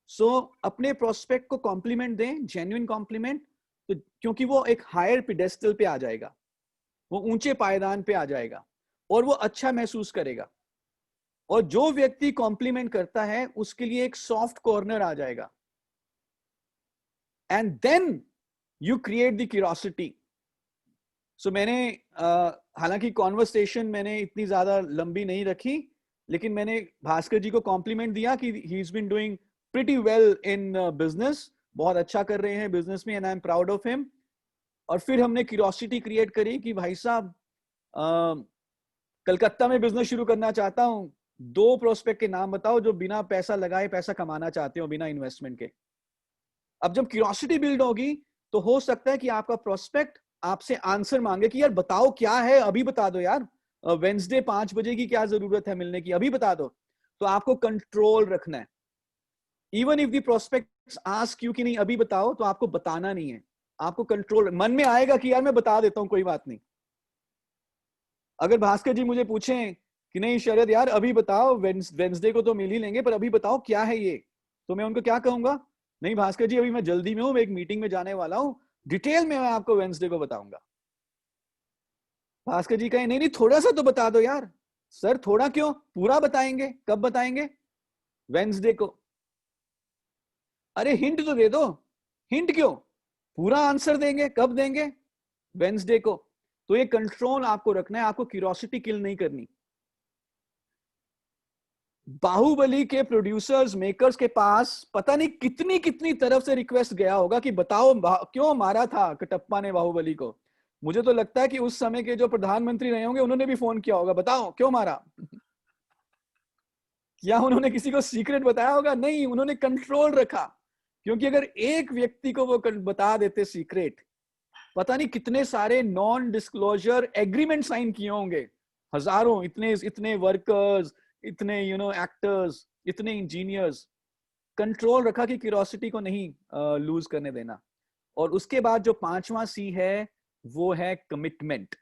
सो अपने प्रोस्पेक्ट को कॉम्प्लीमेंट दें, जेन्युइन कॉम्प्लीमेंट, तो क्योंकि वो एक हायर पेडेस्टल पे आ जाएगा, वो ऊंचे पायदान पे आ जाएगा और वो अच्छा महसूस करेगा। और जो व्यक्ति कॉम्प्लीमेंट करता है उसके लिए एक सॉफ्ट कॉर्नर आ जाएगा, and then you create the curiosity. So मैंने हालांकि कॉन्वर्सेशन मैंने इतनी ज्यादा लंबी नहीं रखी, लेकिन मैंने भास्कर जी को कॉम्प्लीमेंट दिया कि he is been doing pretty well in business, बहुत अच्छा कर रहे हैं बिजनेस में, and I am proud of him. और फिर हमने क्यूरियोसिटी क्रिएट करी कि भाई साहब कलकत्ता में बिजनेस शुरू करना चाहता हूं, 2 प्रोस्पेक्ट के नाम बताओ जो बिना पैसा लगाए पैसा कमाना चाहते हो, बिना इन्वेस्टमेंट के। अब जब क्यूरियोसिटी बिल्ड होगी तो हो सकता है कि आपका प्रोस्पेक्ट आपसे आंसर मांगे कि यार बताओ क्या है, अभी बता दो यार, वेंसडे 5 बजे की क्या जरूरत है मिलने की, अभी बता दो। तो आपको कंट्रोल रखना है। Even if the prospect ask you कि नहीं अभी बताओ, तो आपको बताना नहीं है, आपको कंट्रोल। मन में आएगा कि यार मैं बता देता हूं, कोई बात नहीं। अगर भास्कर जी मुझे पूछें कि नहीं शरद यार अभी बताओ, वेंसडे को तो मिल ही लेंगे, पर अभी बताओ क्या है ये, तो मैं उनको क्या कहूंगा? नहीं भास्कर जी अभी मैं जल्दी में हूं, मैं एक मीटिंग में जाने वाला हूं, डिटेल में मैं आपको वेंसडे को बताऊंगा। भास्कर जी कहें नहीं नहीं थोड़ा सा तो बता दो यार। सर थोड़ा क्यों, पूरा बताएंगे। कब बताएंगे? वेंसडे को। अरे हिंट तो दे दो। हिंट क्यों, पूरा आंसर देंगे। कब देंगे? वेंसडे को। तो ये कंट्रोल आपको रखना है, आपको क्यूरियोसिटी किल नहीं करनी। बाहुबली के प्रोड्यूसर्स मेकर्स के पास पता नहीं कितनी कितनी तरफ से रिक्वेस्ट गया होगा कि बताओ क्यों मारा था कटप्पा ने बाहुबली को। मुझे तो लगता है कि उस समय के जो प्रधानमंत्री रहे होंगे उन्होंने भी फोन किया होगा, बताओ क्यों मारा। क्या उन्होंने किसी को सीक्रेट बताया होगा? नहीं, उन्होंने कंट्रोल रखा, क्योंकि अगर एक व्यक्ति को वो बता देते सीक्रेट, पता नहीं कितने सारे नॉन डिस्क्लोजर एग्रीमेंट साइन किए होंगे, हजारों, इतने वर्कर्स, इतने एक्टर्स, इतने इंजीनियर्स। कंट्रोल रखा कि क्यूरियोसिटी को नहीं लूज करने देना। और उसके बाद जो 5वां सी है वो है कमिटमेंट।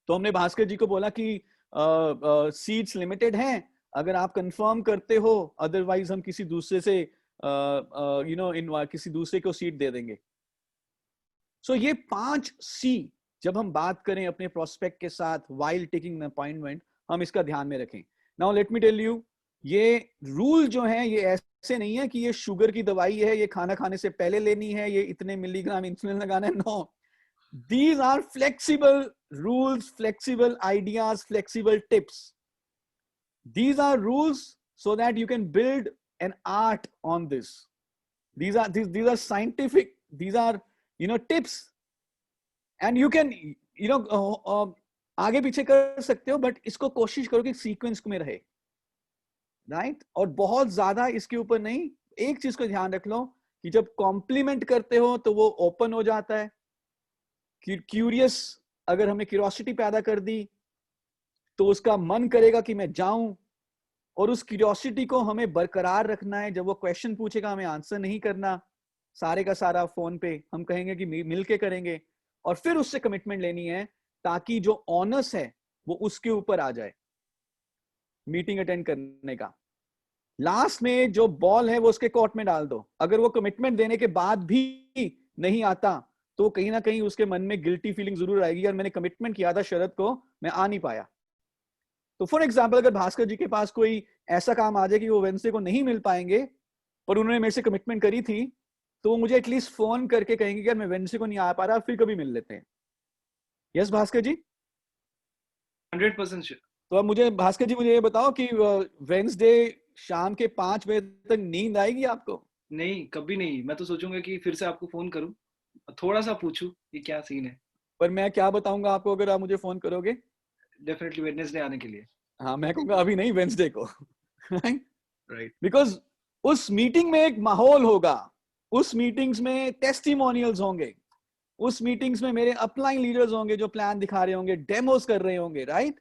तो हमने भास्कर जी को बोला कि सीट्स लिमिटेड हैं, अगर आप कंफर्म करते हो, अदरवाइज हम किसी दूसरे से किसी दूसरे को सीट दे देंगे। सो ये 5 सी जब हम बात करें अपने प्रोस्पेक्ट के साथ वाइल टेकिंग एन अपॉइंटमेंट, हम इसका ध्यान में रखें। Now let me tell you, ये रूल जो है ये ऐसे नहीं है कि ये शुगर की दवाई है, ये खाना खाने से पहले लेनी है, ये इतने मिलीग्राम इंसुलिन लगाना है। No, these are flexible rules, flexible ideas, flexible tips. These are rules so that you can build an art on this. These are scientific, these are tips, and you can आगे पीछे कर सकते हो, but इसको कोशिश करो कि sequence में रहे, राइट? और बहुत ज्यादा इसके ऊपर नहीं। एक चीज को ध्यान रख लो कि जब कॉम्प्लीमेंट करते हो तो वो ओपन हो जाता है। क्यूरियस, अगर हमें क्यूरियोसिटी पैदा कर दी तो उसका मन करेगा कि मैं जाऊं, और उस क्यूरियोसिटी को हमें बरकरार रखना है। जब वो क्वेश्चन पूछेगा हमें आंसर नहीं करना सारे का सारा फोन पे, हम कहेंगे कि मिलके करेंगे, और फिर उससे कमिटमेंट लेनी है ताकि जो ऑनर्स है वो उसके ऊपर आ जाए मीटिंग अटेंड करने का। लास्ट में जो बॉल है वो उसके कोर्ट में डाल दो। अगर वो कमिटमेंट देने के बाद भी नहीं आता तो कहीं ना कहीं उसके मन में गिल्टी फीलिंग जरूर आएगी, यार मैंने कमिटमेंट किया था शरद को, मैं आ नहीं पाया। तो फॉर एग्जाम्पल अगर भास्कर जी के पास कोई ऐसा काम आ जाए कि वो वेडनेसडे को नहीं मिल पाएंगे, पर उन्होंने मेरे से कमिटमेंट करी थी, तो वो मुझे एटलीस्ट फोन करके कहेंगे कि यार मैं वेडनेसडे को नहीं आ पा रहा, फिर कभी मिल लेते हैं। यस भास्कर जी? 100% श्योर। तो अब मुझे भास्कर जी मुझे ये बताओ कि वेडनेसडे शाम के 5 बजे तक नींद आएगी आपको? नहीं, कभी नहीं। मैं तो सोचूंगा कि फिर से आपको फोन करूं, थोड़ा सा पूछूं ये क्या सीन है। पर मैं क्या बताऊंगा आपको अगर आप मुझे फोन करोगे? डेफिनेटली वेडनेसडे आने के लिए। हाँ, मैं कहूंगा अभी नहीं, वेडनेसडे को। राइट। बिकॉज उस मीटिंग में एक माहौल होगा, उस मीटिंग्स में टेस्टिमोनियल्स होंगे, उस मीटिंग्स में मेरे अपलाइन लीडर्स होंगे जो प्लान दिखा रहे होंगे, डेमोस कर रहे होंगे, राइट?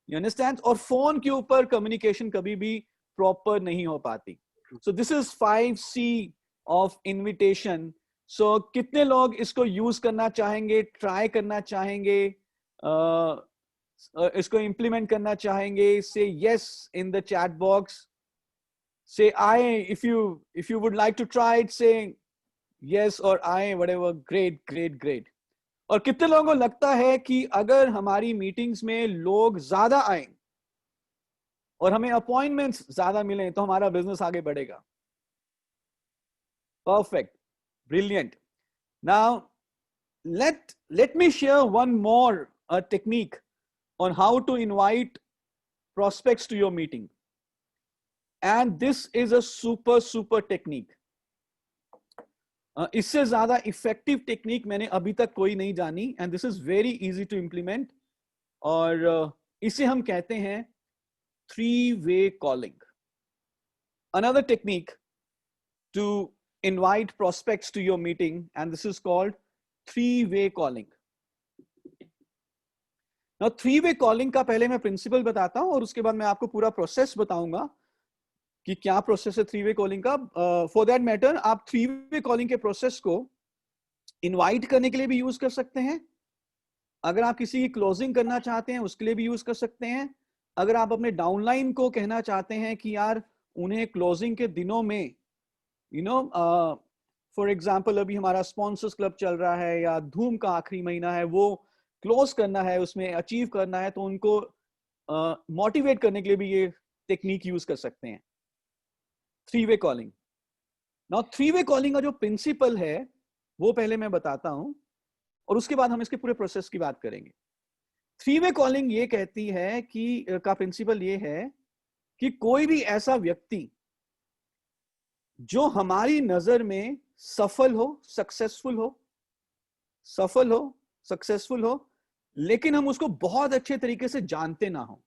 You understand? और फोन के ऊपर कम्युनिकेशन कभी भी प्रॉपर नहीं हो पाती। So this is 5C of invitation, so कितने लोग इसको यूज करना चाहेंगे, ट्राई करना चाहेंगे, इसको इंप्लीमेंट करना चाहेंगे? से yes in the chat box. Say I if you would like to try it. Say yes or I, whatever. Great, great, great. और कितने लोगों को लगता है कि अगर हमारी मीटिंग्स में लोग ज्यादा आए और हमें अपॉइंटमेंट्स ज्यादा मिले तो हमारा बिजनेस आगे बढ़ेगा? Perfect, brilliant. Now let me share one more technique on how to invite prospects to your meeting. And this is a super technique. इससे ज्यादा इफेक्टिव टेक्निक मैंने अभी तक कोई नहीं जानी. And this is very easy to implement. और इसे हम कहते हैं 3-way calling. Another technique to invite prospects to your meeting, and this is called 3-way calling. Now 3-way calling का पहले मैं प्रिंसिपल बताता हूं और उसके बाद मैं आपको पूरा प्रोसेस बताऊंगा कि क्या प्रोसेस है 3-way कॉलिंग का. फॉर दैट मैटर आप 3-way कॉलिंग के प्रोसेस को इनवाइट करने के लिए भी यूज कर सकते हैं. अगर आप किसी की क्लोजिंग करना चाहते हैं उसके लिए भी यूज कर सकते हैं. अगर आप अपने डाउनलाइन को कहना चाहते हैं कि यार उन्हें क्लोजिंग के दिनों में फॉर एग्जांपल अभी हमारा स्पॉन्सर्स क्लब चल रहा है या धूम का आखिरी महीना है, वो क्लोज करना है, उसमें अचीव करना है, तो उनको मोटिवेट करने के लिए भी ये टेक्निक यूज कर सकते हैं. 3-way calling. Now 3-way calling का जो प्रिंसिपल है वो पहले मैं बताता हूं और उसके बाद हम इसके पूरे प्रोसेस की बात करेंगे. 3-way calling ये कहती है कि का प्रिंसिपल ये है कि कोई भी ऐसा व्यक्ति जो हमारी नजर में सफल हो, सक्सेसफुल हो, लेकिन हम उसको बहुत अच्छे तरीके से जानते ना हो,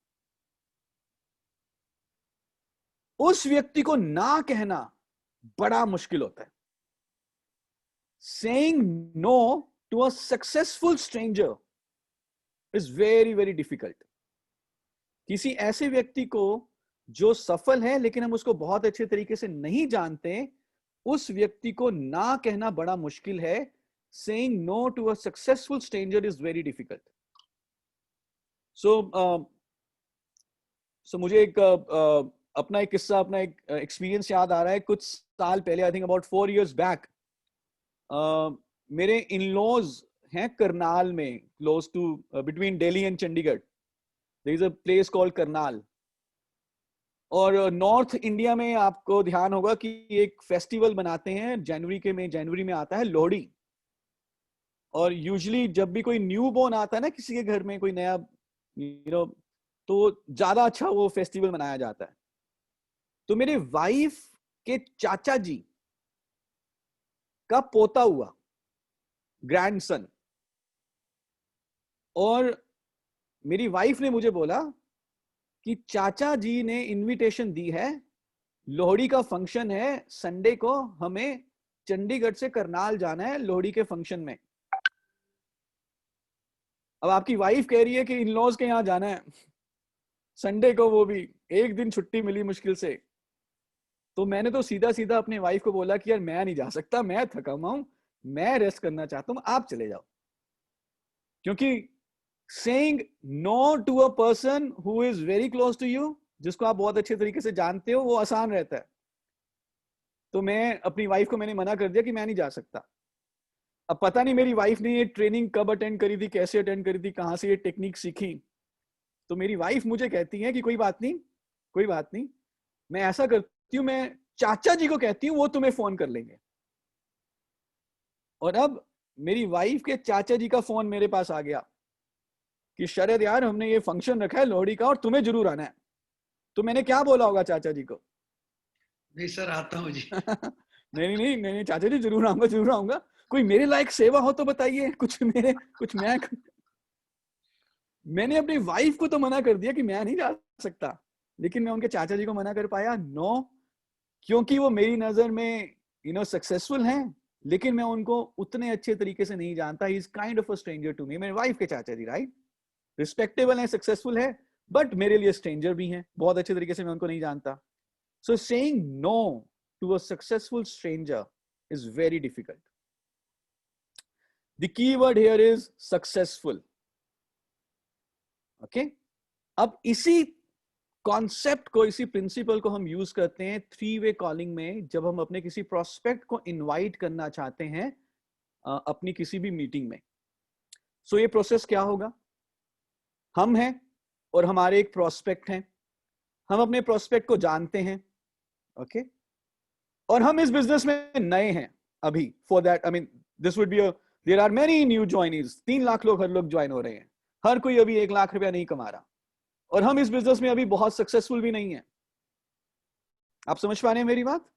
उस व्यक्ति को ना कहना बड़ा मुश्किल होता है. Saying no to a successful stranger is very difficult. किसी ऐसे व्यक्ति को जो सफल है लेकिन हम उसको बहुत अच्छे तरीके से नहीं जानते, उस व्यक्ति को ना कहना बड़ा मुश्किल है. Saying no to a successful stranger is very difficult. So मुझे एक अपना एक किस्सा, अपना एक एक्सपीरियंस याद आ रहा है. कुछ साल पहले, I think about 4 years back, मेरे इन लॉज हैं करनाल में, close to between Delhi and Chandigarh. There is a place called Karnal. और नॉर्थ इंडिया में आपको ध्यान होगा कि एक फेस्टिवल बनाते हैं जनवरी में आता है लोहड़ी. और यूजुअली जब भी कोई न्यू बॉर्न आता है ना किसी के घर में, कोई नया तो ज्यादा अच्छा वो फेस्टिवल मनाया जाता है. तो मेरे वाइफ के चाचा जी का पोता हुआ, ग्रैंडसन, और मेरी वाइफ ने मुझे बोला कि चाचा जी ने इनविटेशन दी है, लोहड़ी का फंक्शन है, संडे को हमें चंडीगढ़ से करनाल जाना है लोहड़ी के फंक्शन में. अब आपकी वाइफ कह रही है कि इन लॉज के यहां जाना है संडे को, वो भी एक दिन छुट्टी मिली मुश्किल से. तो मैंने तो सीधा अपने वाइफ को बोला कि यार मैं नहीं जा सकता, मैं थका हुआ हूं, मैं रेस्ट करना चाहता हूं, आप चले जाओ. क्योंकि saying no to a person who is very close to you, जिसको आप बहुत अच्छे तरीके से जानते हो, वो आसान रहता है. तो मैं अपनी वाइफ को मैंने मना कर दिया कि मैं नहीं जा सकता. अब पता नहीं मेरी वाइफ ने ये ट्रेनिंग कब अटेंड करी थी, कैसे अटेंड करी थी, कहां से ये टेक्निक सीखी. तो मेरी वाइफ मुझे कहती है कि कोई बात नहीं, मैं ऐसा करती हूँ, मैं चाचा जी को कहती हूँ, वो तुम्हें फोन कर लेंगे. और अब मेरी वाइफ के चाचा जी का फोन मेरे पास आ गया कि शरद यार, हमने ये फंक्शन रखा है लोहड़ी का और तुम्हें जरूर आना है. तो मैंने क्या बोला होगा चाचा जी को? नहीं सर, आता हूँ जी. नहीं चाचा जी, जरूर आऊंगा. कोई मेरे लायक सेवा हो तो बताइए, कुछ मैंने अपनी वाइफ को तो मना कर दिया कि मैं नहीं जा सकता, लेकिन मैं उनके चाचा जी को मना कर पाया नो, क्योंकि वो मेरी नजर में सक्सेसफुल हैं, लेकिन मैं उनको उतने अच्छे तरीके से नहीं जानता. He is kind of a stranger to me. मेरी वाइफ के चाचा जी, राइट, रिस्पेक्टेबल है, सक्सेसफुल है, बट मेरे लिए स्ट्रेंजर भी हैं, बहुत अच्छे तरीके से मैं उनको नहीं जानता. So saying no to a successful stranger is very difficult. The keyword here is successful. Okay, अब इसी कॉन्सेप्ट को, इसी प्रिंसिपल को हम यूज करते हैं 3-वे कॉलिंग में, जब हम अपने किसी प्रोस्पेक्ट को इनवाइट करना चाहते हैं अपनी किसी भी मीटिंग में. सो ये प्रोसेस क्या होगा? हम हैं और हमारे एक प्रोस्पेक्ट हैं. हम अपने प्रोस्पेक्ट को जानते हैं. ओके, और हम इस बिजनेस में नए हैं अभी. For that, I mean, this would be there are many new joinees. 3 lakh लोग हर लोग ज्वाइन हो रहे हैं. हर कोई अभी 1 लाख रुपया नहीं कमा रहा, और हम इस बिजनेस में अभी बहुत सक्सेसफुल भी नहीं है. आप समझ पा रहे हैं मेरी बात?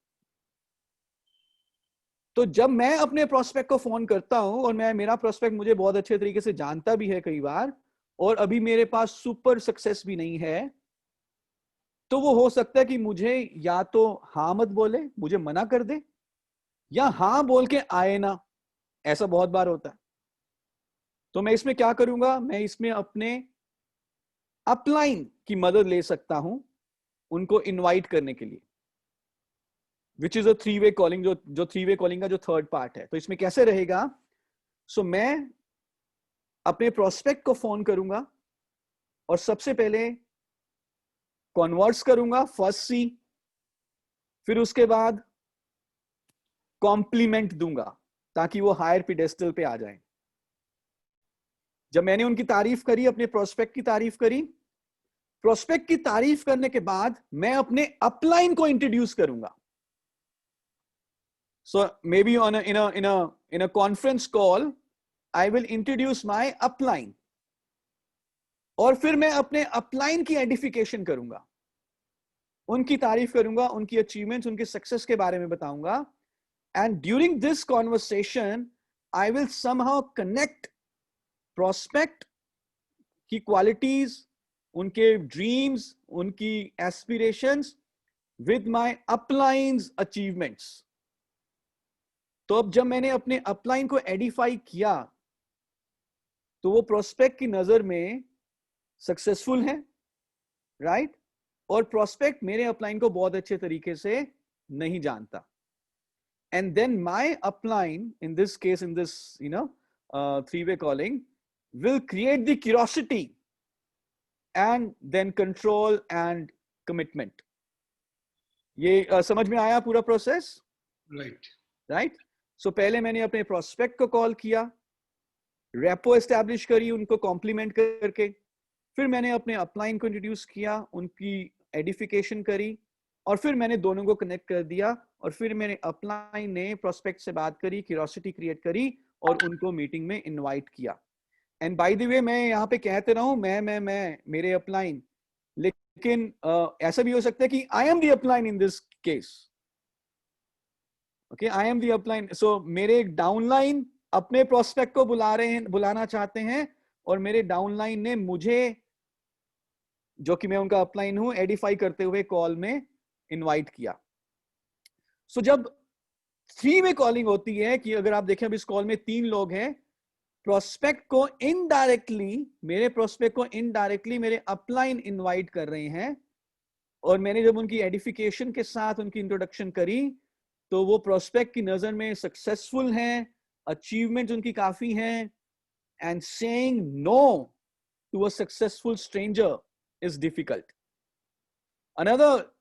तो जब मैं अपने प्रोस्पेक्ट को फोन करता हूं, और मेरा प्रोस्पेक्ट मुझे बहुत अच्छे तरीके से जानता भी है कई बार, और अभी मेरे पास सुपर सक्सेस भी नहीं है, तो वो हो सकता है कि मुझे या तो हाँ मत बोले, मुझे मना कर दे, या हाँ बोल के आए ना. ऐसा बहुत बार होता है. तो मैं इसमें क्या करूंगा? मैं इसमें अपने अपलाइन की मदद ले सकता हूं उनको इनवाइट करने के लिए, विच इज अ 3-वे कॉलिंग. जो 3-वे कॉलिंग का जो थर्ड पार्ट है. तो इसमें कैसे रहेगा? सो मैं अपने प्रोस्पेक्ट को फोन करूंगा, और सबसे पहले कॉन्वर्स करूंगा, फर्स्ट सी. फिर उसके बाद कॉम्प्लीमेंट दूंगा ताकि वो हायर पिडेस्टल पे आ जाए. जब मैंने उनकी तारीफ करी, अपने प्रोस्पेक्ट की तारीफ करी, प्रोस्पेक्ट की तारीफ करने के बाद मैं अपने अपलाइन को इंट्रोड्यूस करूंगा. So maybe in a conference call I will introduce my upline, और फिर मैं अपने अपलाइन की एडिफिकेशन करूंगा, उनकी तारीफ करूंगा, उनकी अचीवमेंट्स, उनके सक्सेस के बारे में बताऊंगा. And during this conversation I will somehow connect prospect की क्वालिटीज, उनके ड्रीम्स, उनकी एस्पिरेशंस विद माय अपलाइंस अचीवमेंट्स. तो अब जब मैंने अपने अपलाइन को एडिफाई किया, तो वो प्रोस्पेक्ट की नजर में सक्सेसफुल है, राइट? और प्रोस्पेक्ट मेरे अपलाइन को बहुत अच्छे तरीके से नहीं जानता. And then my upline, in this case, in this 3-वे calling, will create the curiosity and then control and commitment. ये समझ में आया पूरा प्रोसेस? राइट. सो पहले मैंने अपने प्रोस्पेक्ट को कॉल किया, रेपो एस्टैब्लिश करी उनको कॉम्प्लीमेंट करके, फिर मैंने अपने अपलाइन को इंट्रोड्यूस किया, उनकी एडिफिकेशन करी, और फिर मैंने दोनों को कनेक्ट कर दिया, और फिर मेरे अपलाइन ने प्रोस्पेक्ट से बात करी, क्यूरियोसिटी क्रिएट करी, और उनको मीटिंग में इनवाइट किया. एंड बाय द वे, मैं यहाँ पे कहते रहा हूं मैं मेरे अपलाइन, लेकिन ऐसा भी हो सकता है कि I am the upline in this case. Okay, I am the upline. So मेरे एक डाउनलाइन अपने प्रोस्पेक्ट को बुलाना चाहते हैं, और मेरे डाउनलाइन ने मुझे, जो कि मैं उनका अपलाइन हूं, एडिफाई करते हुए कॉल में इनवाइट किया. सो जब 3-वे कॉलिंग होती है, कि अगर आप देखें अब इस कॉल में 3 लोग हैं, प्रोस्पेक्ट को इनडायरेक्टली, मेरे प्रोस्पेक्ट को इनडायरेक्टली मेरे अपलाइन इनवाइट कर रहे हैं, और मैंने जब उनकी एडिफिकेशन के साथ उनकी इंट्रोडक्शन करी, तो वो प्रोस्पेक्ट की नजर में सक्सेसफुल हैं, अचीवमेंट उनकी काफी हैं, and saying no to a successful stranger is difficult. Another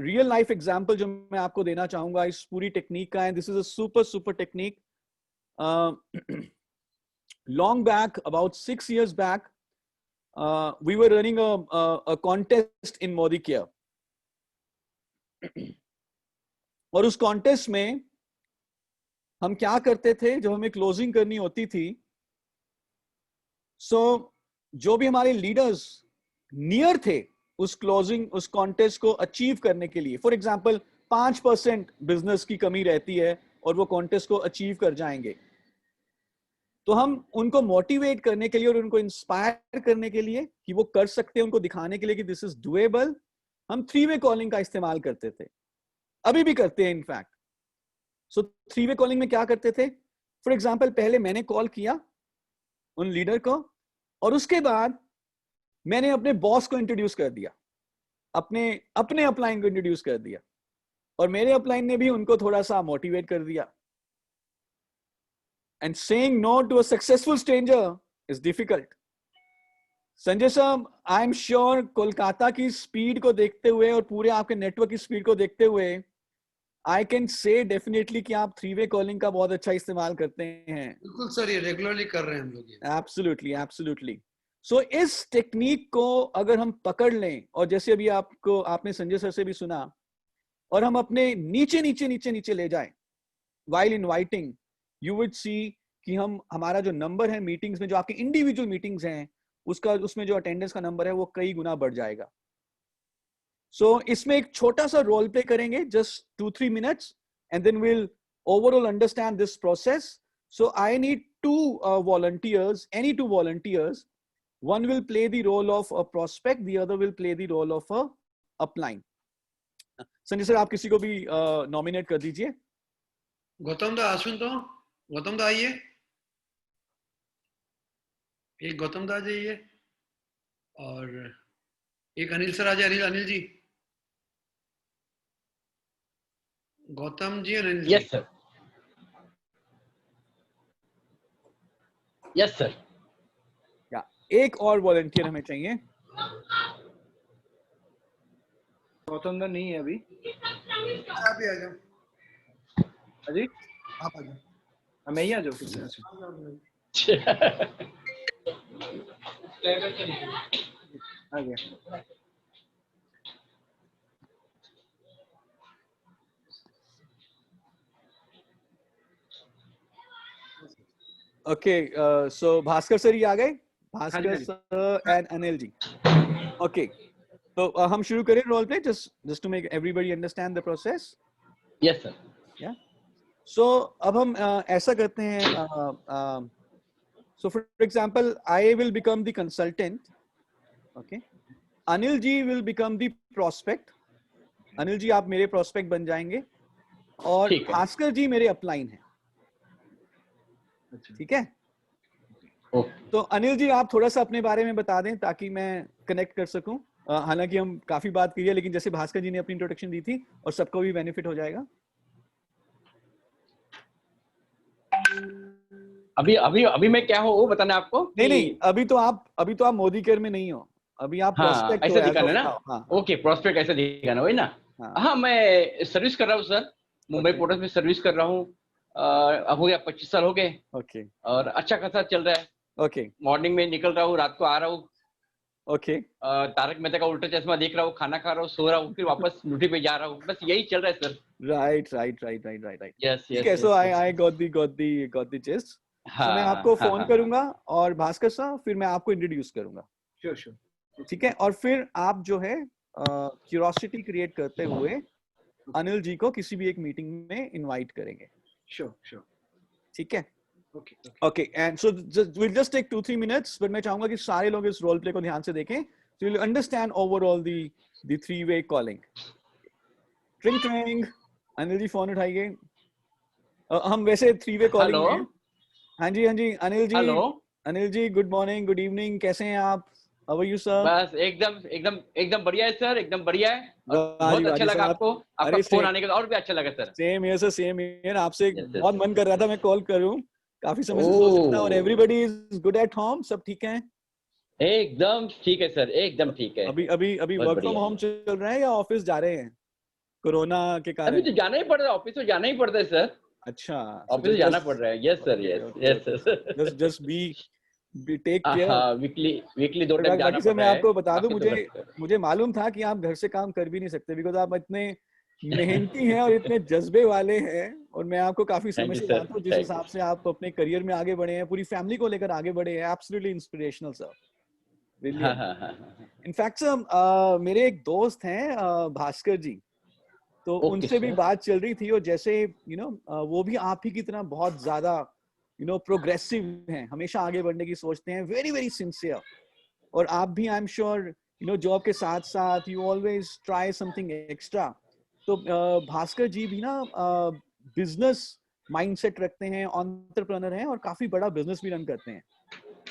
real life example जो मैं आपको देना चाहूंगा इस पूरी टेक्निक का, and this is a super technique. Long back, about 6 years back, we were running a contest in Modicare. और उस कॉन्टेस्ट में हम क्या करते थे, जब हमें क्लोजिंग करनी होती थी, जो भी हमारे लीडर्स नियर थे उस कॉन्टेस्ट को अचीव करने के लिए, फॉर एग्जांपल 5% बिजनेस की कमी रहती है और वो कॉन्टेस्ट को अचीव कर जाएंगे, तो हम उनको मोटिवेट करने के लिए और उनको इंस्पायर करने के लिए कि वो कर सकते हैं, उनको दिखाने के लिए कि दिस इज डूएबल, हम 3-वे कॉलिंग का इस्तेमाल करते थे, अभी भी करते हैं इनफैक्ट. सो 3-वे कॉलिंग में क्या करते थे, फॉर एग्जांपल पहले मैंने कॉल किया उन लीडर को, और उसके बाद मैंने अपने बॉस को इंट्रोड्यूस कर दिया, अपने अपलाइन को इंट्रोड्यूस कर दिया, और मेरे अपलाइन ने भी उनको थोड़ा सा मोटिवेट कर दिया. and saying no to a successful stranger is difficult. Sanjay साहब, आई एम श्योर कोलकाता की स्पीड को देखते हुए और पूरे आपके नेटवर्क की स्पीड को देखते हुए आई कैन से डेफिनेटली कि आप 3-वे कॉलिंग का बहुत अच्छा इस्तेमाल करते हैं. बिल्कुल सर, ये रेगुलरली कर रहे हैं हम लोग. Absolutely, absolutely. सो इस टेक्निक को अगर हम पकड़ लें, और जैसे अभी आपने संजय सर से भी सुना, और हम अपने नीचे नीचे नीचे नीचे ले जाएं while inviting, you would see कि हमारा जो नंबर है मीटिंग्स में, जो आपकी इंडिविजुअल मीटिंग्स हैं, उसमें जो अटेंडेंस का नंबर है वो कई गुना बढ़ जाएगा. सो इसमें एक छोटा सा रोल प्ले करेंगे, just 2-3 minutes, and then we'll overall understand this process. So I need 2 volunteers, any 2 volunteers. One will play the role of a prospect, the other will play the role of a upline. Sanjay sir, आप किसी को भी nominate कर दीजिए. गौतम दा, अश्विन तो गौतम दा आइए, एक गौतम दा जाइए, और एक अनिल सर आ जाए. Anil ji, Gautam ji, Anil ji. Yes sir, yes sir. या एक और वॉलंटियर हमें चाहिए. गौतम दा नहीं है अभी. आप ही आ जाओ. अजी आप आ जाओ. मैं ही आ जाऊँ किसी आ गया. ओके, सो भास्कर सर ही आ गए. Bhaskar sir and Anil ji. Okay, तो हम शुरू करें role play, just to make everybody understand the process. Yes sir. Yeah so अब हम ऐसा करते हैं. So for example, I will become the consultant. Okay. Anil ji will become the prospect. Anil ji, आप मेरे prospect बन जाएंगे, और भास्कर जी मेरे upline हैं. ठीक है? तो अनिल जी, आप थोड़ा सा अपने बारे में बता दें ताकि मैं कनेक्ट कर सकूं. हालांकि हम काफी बात की है, लेकिन जैसे भास्कर जी ने अपनी इंट्रोडक्शन दी थी, और सबको भी बेनिफिट हो जाएगा. अभी मैं क्या हूँ वो बताना आपको? नहीं, अभी तो आप मोदी केयर में नहीं हो. अभी आप प्रोस्पेक्ट ऐसे दिखाना ना. ओके, प्रोस्पेक्ट ऐसे दिखाना, वही ना. हाँ, मैं सर्विस कर रहा हूँ सर, मुंबई पोर्ट्स में सर्विस कर रहा हूँ. अब हो गया 25 साल हो गए. ओके. और अच्छा खासा चल रहा है. ओके. मॉर्निंग में निकल रहा हूँ, रात को आ रहा हूँ. ओके. तारक मेहता का उल्टा चश्मा देख रहा हूँ, खाना खा रहा हूँ, सो रहा हूँ, फिर वापस ड्यूटी पे जा रहा हूँ. बस यही चल रहा है सर. राइट. यस. ठीक है. So I got the gist. तो मैं आपको फोन करूंगा, और भास्कर साहब फिर मैं आपको इंट्रोड्यूस करूंगा. श्योर. ठीक है. और फिर आप जो है क्यूरियोसिटी क्रिएट करते हुए अनिल जी को किसी भी एक मीटिंग में इनवाइट करेंगे. श्योर. ठीक है. Okay. And so will just take 2-3 minutes, but मैं चाहूंगा कि सारे लोग इस रोल प्ले को ध्यान से देखें, so you'll understand overall the 3-way calling. ट्रिंग. अनिल जी फोन उठाइए. हम वैसे 3-way calling में. हाँ जी. Anil ji. Hello. Anil ji, good morning, good evening, कैसे हैं आप? How are you sir? बस एकदम बढ़िया है सर, एकदम बढ़िया है. बहुत अच्छा लगा आपको, आपका फोन आने के बाद और भी अच्छा लगा sir. Same here sir, same here. आपसे बहुत मन कर रहा था मैं कॉल करूं, काफी समय से सोच रहा था. और everybody is good at home, सब ठीक है? एकदम ठीक है सर, एकदम ठीक है. अभी वर्क फ्रॉम होम चल रहा है या ऑफिस जा रहे हैं कोरोना के कारण? अभी तो जाना ही पड़ रहा है, ऑफिस तो जाना ही पड़ता है सर. अच्छा, ऑफिस तो जाना पड़ रहा है. Yes sir, yes. Just be take care. Weekly 2 time जाना पड़ता है. मैं आपको बता दूं, मुझे मालूम था कि आप घर से काम कर भी नहीं सकते, बिकॉज आप इतने मेहनती हैं और इतने जज्बे वाले हैं, और मैं आपको काफी समय से जानता हूँ. जिस हिसाब से आप अपने करियर में आगे बढ़े हैं, पूरी फैमिली को लेकर आगे बढ़े हैं, absolutely inspirational sir. In fact sir, मेरे एक दोस्त हैं भास्कर जी, तो उनसे भी बात चल रही थी, और जैसे वो भी आप ही की तरह बहुत ज्यादा प्रोग्रेसिव हैं, हमेशा आगे बढ़ने की सोचते हैं, वेरी वेरी सिंसियर. और आप भी, आई एम श्योर, जॉब के साथ साथ you always try something extra. तो भास्कर जी भी ना बिजनेस माइंडसेट रखते हैं, एंटरप्रेन्योर हैं, और काफी बड़ा बिजनेस भी रन करते हैं.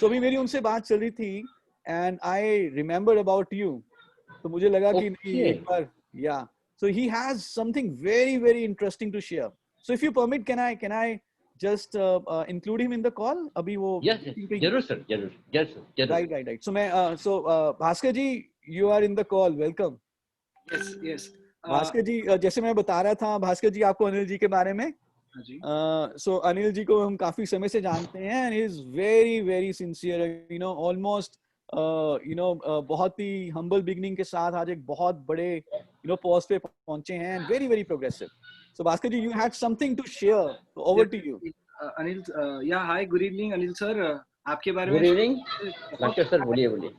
तो अभी मेरी उनसे बात चल रही थी, and I remember about you. तो मुझे लगा कि नहीं, एक बार. या So he has something very very interesting to share. So if you permit, can I just include him in the call? अभी वो Yes, yes, जरूर सर, जरूर, yes sir, जरूर. Right. So मैं भास्कर जी, you are in the call. Welcome. Yes. Bhaskar जी, जैसे मैं बता रहा था भास्कर जी आपको अनिल जी के बारे में. हाँ जी. So अनिल जी को हम काफी समय से जानते हैं and he is very sincere, you know, almost बहुत ही humble beginning के साथ आज एक बहुत बड़े post पे पहुंचे हैं and very progressive. So Bhaskar ji, you had something to share. So over to you. Anil, yeah, hi, good evening, Anil sir. आपके बारे में. Good evening. डॉक्टर सर बोलिए.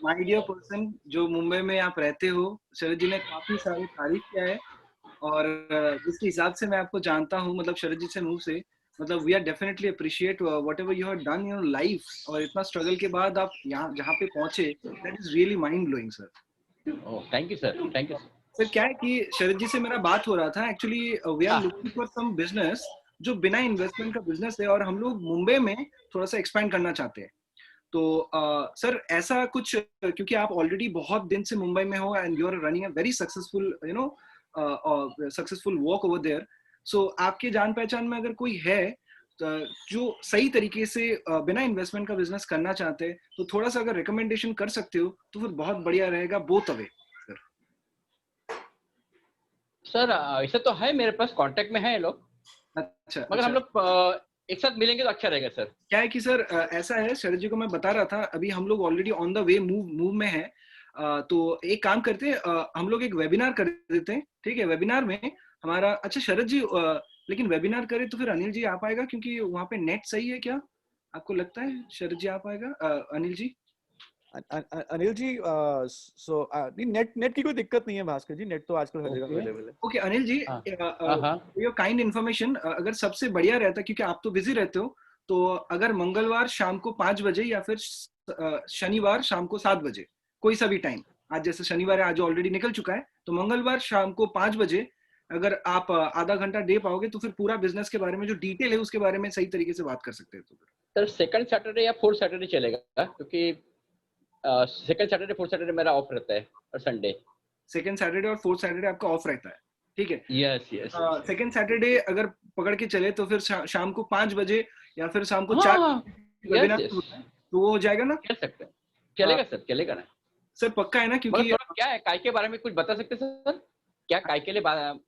My dear person, जो मुंबई में आप रहते हो, शरद जी ने काफी सारी तारीफ किया है और जिसके हिसाब से मैं आपको जानता हूँ, मतलब शरद जी से मुंह से, मतलब we are definitely appreciate whatever you have done in your life और इतना struggle के बाद आप यहाँ जहाँ पे पहुँचे, that is really mind blowing, sir. Oh, thank you sir. Thank you. Sir क्या है कि शरद जी से मेरा बात हो रहा था, actually we are looking for some business जो बिना इन्वेस्टमेंट का बिजनेस है और हम लोग मुंबई में थोड़ा सा एक्सपैंड करना चाहते हैं. तो सर ऐसा कुछ, क्योंकि आप ऑलरेडी बहुत दिन से मुंबई में हो and you are running a very successful successful work over there. So आपके जान पहचान में अगर कोई है जो सही तरीके से बिना इन्वेस्टमेंट का बिजनेस करना चाहते हैं, तो थोड़ा सा अगर रिकमेंडेशन कर सकते हो तो फिर बहुत बढ़िया रहेगा, बोथ अवे. सर ऐसा तो है, मेरे पास कांटेक्ट में है लोग. अच्छा. मगर हम लोग एक साथ मिलेंगे तो अच्छा रहेगा सर. क्या है कि सर ऐसा है, शरद जी को मैं बता रहा था, अभी हम लोग already on the way move में है. तो एक काम करते हैं, हम लोग एक वेबिनार कर देते हैं, ठीक है? वेबिनार में हमारा, अच्छा शरद जी, लेकिन वेबिनार करें तो फिर अनिल जी आ पाएगा क्योंकि वहाँ पे नेट सही है क्या? आपको लगता है शरद जी आ पाएगा? अनिल जी? अनिल जी, सो नेट की कोई दिक्कत नहीं है भास्कर जी, नेट तो आजकल हर जगह अवेलेबल है. Okay Anil ji, your kind information, अगर सबसे बढ़िया रहता, क्योंकि आप तो बिजी रहते हो, तो अगर मंगलवार शाम को 5 बजे या फिर शनिवार शाम को 7 बजे, कोई सा भी टाइम, आज जैसे शनिवार है, आज ऑलरेडी निकल चुका है, तो मंगलवार शाम को 5 बजे अगर आप आधा घंटा दे पाओगे तो फिर पूरा बिजनेस के बारे में जो डिटेल है उसके बारे में सही तरीके से बात कर सकते हैं. तो सर सेकंड सैटरडे या फोर्थ सैटरडे चलेगा, क्योंकि सेकंड सैटरडे फोर्थ सैटरडे मेरा ऑफ रहता है और संडे. सेकंड सैटरडे और फोर्थ सैटरडे आपका ऑफ रहता है, ठीक है? यस. सेकंड सैटरडे अगर पकड़ के चले तो फिर शाम को 5 बजे या फिर शाम को 4 वेबिनार तो वो हो जाएगा ना? कर सकते हैं, चलेगा सर, चलेगा ना सर, पक्का है ना? क्योंकि क्या है काय के बारे में कुछ बता सकते सर? क्या काय के लिए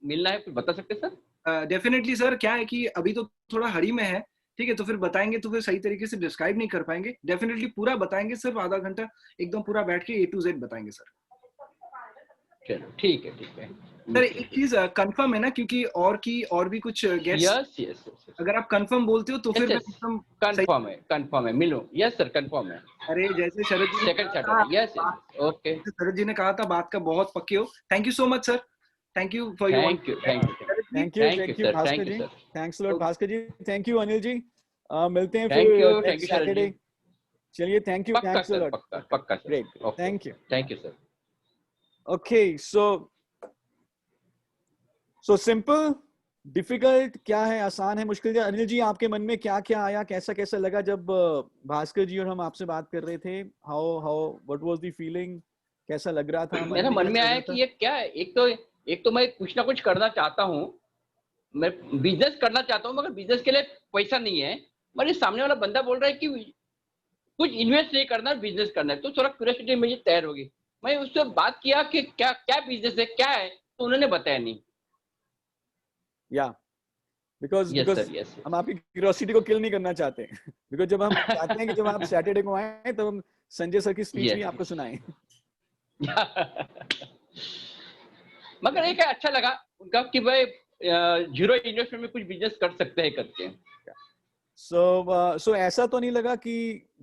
मिलना है, कुछ बता सकते सर? डेफिनेटली सर, क्या है कि अभी तो थोड़ा हरी में है, ठीक है? तो फिर बताएंगे तो फिर सही तरीके से डिस्क्राइब नहीं कर पाएंगे. डेफिनेटली पूरा बताएंगे, सिर्फ आधा घंटा एकदम पूरा बैठ के A to Z बताएंगे सर. चलो ठीक है. सर एक चीज कंफर्म है ना, क्योंकि और भी कुछ गेस्ट. यस. अगर आप कंफर्म बोलते हो तो फिर मैं एकदम कंफर्म है मिलो. यस सर, कंफर्म है. अरे जैसे Sharad ji second Saturday. Yes. Okay. Sharad ji ने कहा था, बात का बहुत पक्के हो. Thank you so much sir. Thank you for your thank you Bhaskar ji. Thanks lot Bhaskar ji. Thank you Anil ji. मिलते हैं फिर सैटरडे. चलिए, thank you. Thanks a lot. पक्का. Great. Thank you sir. Okay, so simple, difficult क्या है, आसान है, मुश्किल है? अनिल जी, आपके मन में क्या क्या आया, कैसा लगा जब भास्कर जी और हम आपसे बात कर रहे थे? How what was the feeling? कैसा लग रहा था? मेरा मन में आया कि ये क्या है, एक तो मैं कुछ ना कुछ करना चाहता हूँ, मैं बिजनेस करना चाहता हूँ, मगर बिजनेस के लिए पैसा नहीं है. मगर सामने वाला बंदा बोल रहा है कि कुछ इन्वेस्ट नहीं करना, बिजनेस करना है, तो थोड़ा क्यूरियोसिटी मुझे तैयार होगी. मैं उससे बात किया कि क्या बिजनेस है, क्या है, तो उन्होंने बताया नहीं. या बिकॉज हम आपकी क्यूरियोसिटी को किल नहीं करना चाहते. बिकॉज जब हम चाहते हैं कि जब आप सैटरडे को आए तो हम संजय सर की स्पीच भी आपको सुनाएं. मगर एक अच्छा लगा उनका कि भाई जीरो इन्वेस्टमेंट में कुछ बिजनेस कर सकते हैं करके. सो ऐसा तो नहीं लगा कि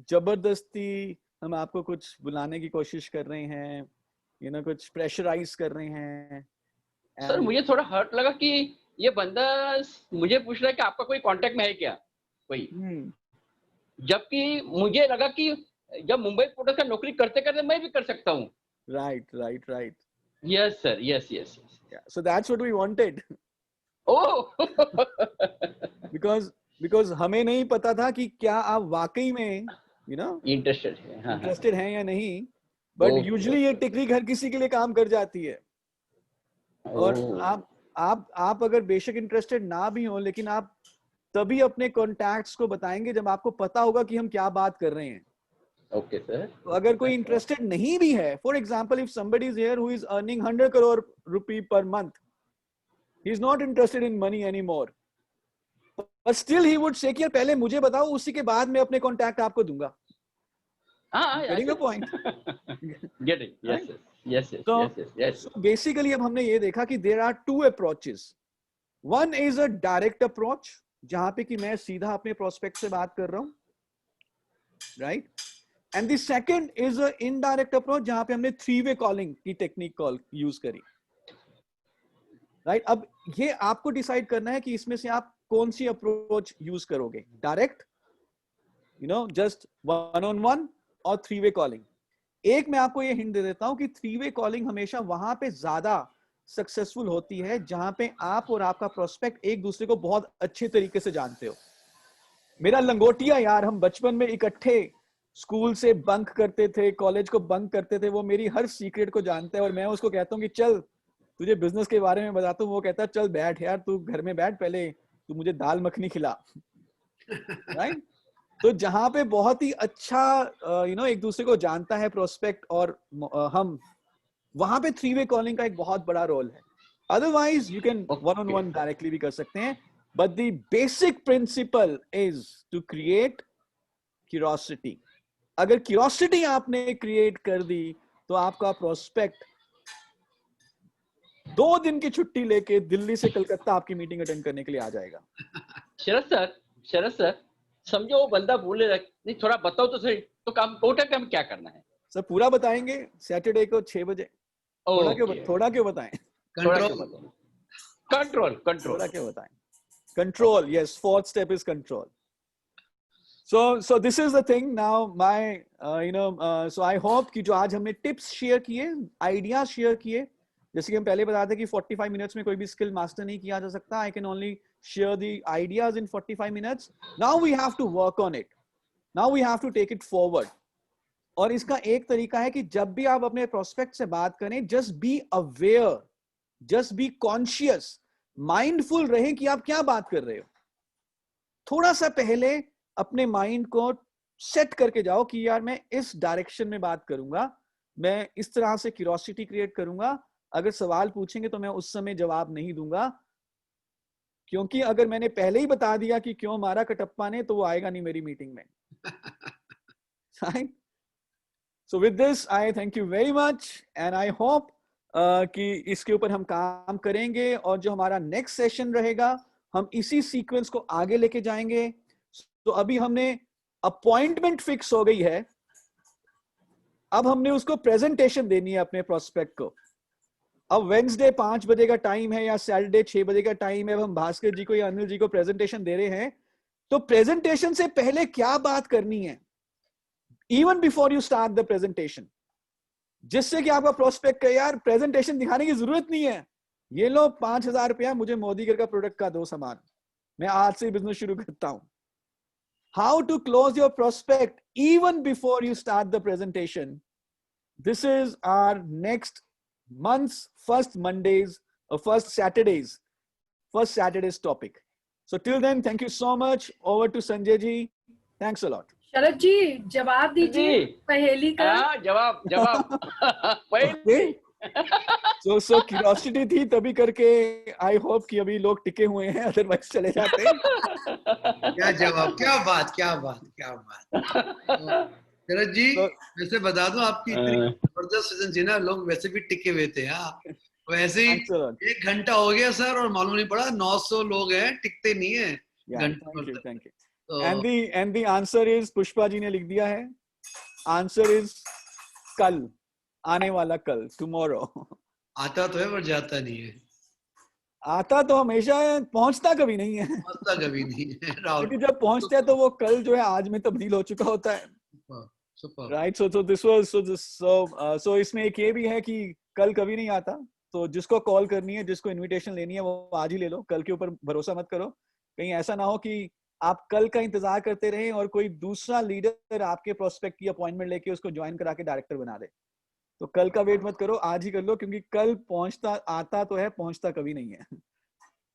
जबरदस्ती हम आपको कुछ बुलाने की कोशिश कर रहे हैं, कुछ प्रेशराइज कर रहे हैं? सर मुझे थोड़ा हर्ट लगा कि ये बंदा मुझे पूछ रहा है कि आपका कोई कांटेक्ट में है क्या कोई. जबकि मुझे लगा कि जब मुंबई पोर्ट्स का नौकरी करते करते मैं भी कर सकता हूँ. Right. Yes sir, yes. Yeah, so that's what we wanted. Oh. because हमें नहीं पता था कि क्या आप वाकई में इंटरेस्टेड हैं या नहीं. बट यूजुअली ये टेक्निक हर किसी के लिए काम कर जाती है. और आप अगर बेशक इंटरेस्टेड ना भी हो, लेकिन आप तभी अपने कॉन्टैक्ट्स को बताएंगे जब आपको पता होगा कि हम क्या बात कर रहे हैं. Okay sir. तो अगर कोई इंटरेस्टेड नहीं भी है, for example if somebody is here who is earning 100 crore rupee per month, he is not interested in money anymore, but still he would say कि यार पहले मुझे बताओ, उसी के बाद मैं अपने कॉन्टैक्ट आपको दूंगा. Getting the point? Getting, yes, yes, yes, So, yes, yes, yes. so basically अब हमने ये देखा कि there are two approaches. One is a direct approach, जहां पे कि मैं सीधा अपने प्रोस्पेक्ट से बात कर रहा हूं, right? And the second is a indirect approach, जहां पे हमने three-way calling की टेक्निक कॉल यूज करी, right? अब ये आपको डिसाइड करना है कि इसमें से आप कौन सी अप्रोच यूज करोगे, direct, just one on one, और थ्री-वे कॉलिंग. एक मैं आपको ये हिंट दे देता हूं कि थ्री-वे कॉलिंग हमेशा वहां पे ज्यादा सक्सेसफुल होती है जहां पे आप और आपका प्रोस्पेक्ट एक दूसरे को बहुत अच्छे तरीके से जानते हो. मेरा लंगोटिया यार, हम बचपन में इकट्ठे स्कूल से बंक करते थे, कॉलेज को बंक करते थे, वो मेरी हर सीक्रेट को जानता है और मैं उसको कहता हूँ कि चल तुझे बिजनेस के बारे में बताता हूँ. वो कहता है चल बैठ यार, तू घर में बैठ, पहले तू मुझे दाल मखनी खिला. राइट? तो जहां पे बहुत ही अच्छा एक दूसरे को जानता है प्रोस्पेक्ट और हम, वहां पे थ्री-वे कॉलिंग का एक बहुत बड़ा रोल है. Otherwise you can one on one directly भी कर सकते हैं, but the basic principle is to create curiosity. अगर क्यूरियोसिटी आपने क्रिएट कर दी तो आपका प्रोस्पेक्ट 2 दिन की छुट्टी लेके दिल्ली से कलकत्ता आपकी मीटिंग अटेंड करने के लिए आ जाएगा. शरद सर, समझो वो बंदा बोले नहीं, थोड़ा बताओ तो सही, तो काम टोटल काम क्या करना है सर? पूरा बताएंगे सैटरडे को 6 बजे. थोड़ा क्यों बताएं? कंट्रोल थोड़ा क्यों बताएं? Control, yes, fourth step is control. So this is the thing now. My so I hope कि जो आज हमने टिप्स शेयर किए, आइडियाज शेयर किए, जैसे कि हम पहले बताते कि 45 मिनट्स में कोई भी स्किल मास्टर नहीं किया जा सकता. I can only share the ideas in 45 minutes. Now we have to work on it, now we have to take it forward. और इसका एक तरीका है कि जब भी आप अपने प्रोस्पेक्ट से बात करें, just be aware, just be conscious, mindful रहे कि आप क्या बात कर रहे हो. थोड़ा सा पहले अपने माइंड को सेट करके जाओ कि यार मैं इस डायरेक्शन में बात करूंगा, मैं इस तरह से क्यूरियोसिटी क्रिएट करूंगा. अगर सवाल पूछेंगे तो मैं उस समय जवाब नहीं दूंगा, क्योंकि अगर मैंने पहले ही बता दिया कि क्यों मारा कटप्पा ने, तो वो आएगा नहीं मेरी मीटिंग में. So with this, I thank you very much and I hope कि इसके ऊपर हम काम करेंगे और जो हमारा नेक्स्ट सेशन रहेगा हम इसी सीक्वेंस को आगे लेके जाएंगे. तो अभी हमने अपॉइंटमेंट फिक्स हो गई है, अब हमने उसको प्रेजेंटेशन देनी है अपने प्रोस्पेक्ट को. अब वेंसडे 5 बजे का टाइम है या सैटरडे 6 बजे का टाइम है, अब हम भास्कर जी को या अनिल जी को प्रेजेंटेशन दे रहे हैं. तो प्रेजेंटेशन से पहले क्या बात करनी है, even before you start the presentation, जिससे कि आपका प्रोस्पेक्ट कहे यार प्रेजेंटेशन दिखाने की जरूरत नहीं है, ये लो 5,000 रुपया मुझे मोदी घर का प्रोडक्ट का दो सामान, मैं आज से बिजनेस शुरू करता हूं. How to close your prospect even before you start the presentation. This is our next month's first Mondays or first Saturday's topic. So till then, thank you so much. Over to Sanjay ji. Thanks a lot. शरद जी जवाब दीजिए पहेली का. जवाब Okay. So curiosity थी तभी करके. I hope कि अभी लोग टिके हुए हैं, अदरवाइज चले जाते. क्या जवाब, क्या बात. शरद जी, वैसे बता दूं आपकी इतनी जबरदस्त सीजन थी ना, लोग वैसे भी टिके हुए थे. वैसे ही 1 घंटा हो गया सर और मालूम नहीं पड़ा 900 लोग हैं, टिकते नहीं है. Thank you. And the answer is, Pushpa ji ने लिख दिया है, आंसर इज कल, आने वाला कल, टुमारो. आता तो है पर जाता नहीं है. आता तो हमेशा है, पहुंचता कभी नहीं है. क्योंकि जब पहुंचता है तो वो कल जो है आज में तब्दील हो चुका होता है. राइट. सो इसमें एक ये भी है कि कल कभी नहीं आता. तो जिसको कॉल करनी है, जिसको इनविटेशन लेनी है, वो आज ही ले लो. कल के ऊपर भरोसा मत करो. कहीं ऐसा ना हो कि आप कल का इंतजार करते रहें और कोई दूसरा लीडर आपके प्रोस्पेक्ट की अपॉइंटमेंट लेके उसको ज्वाइन करा के डायरेक्टर बना दे. तो कल का वेट मत करो, आज ही कर लो, क्योंकि कल आता तो है, पहुंचता कभी नहीं है.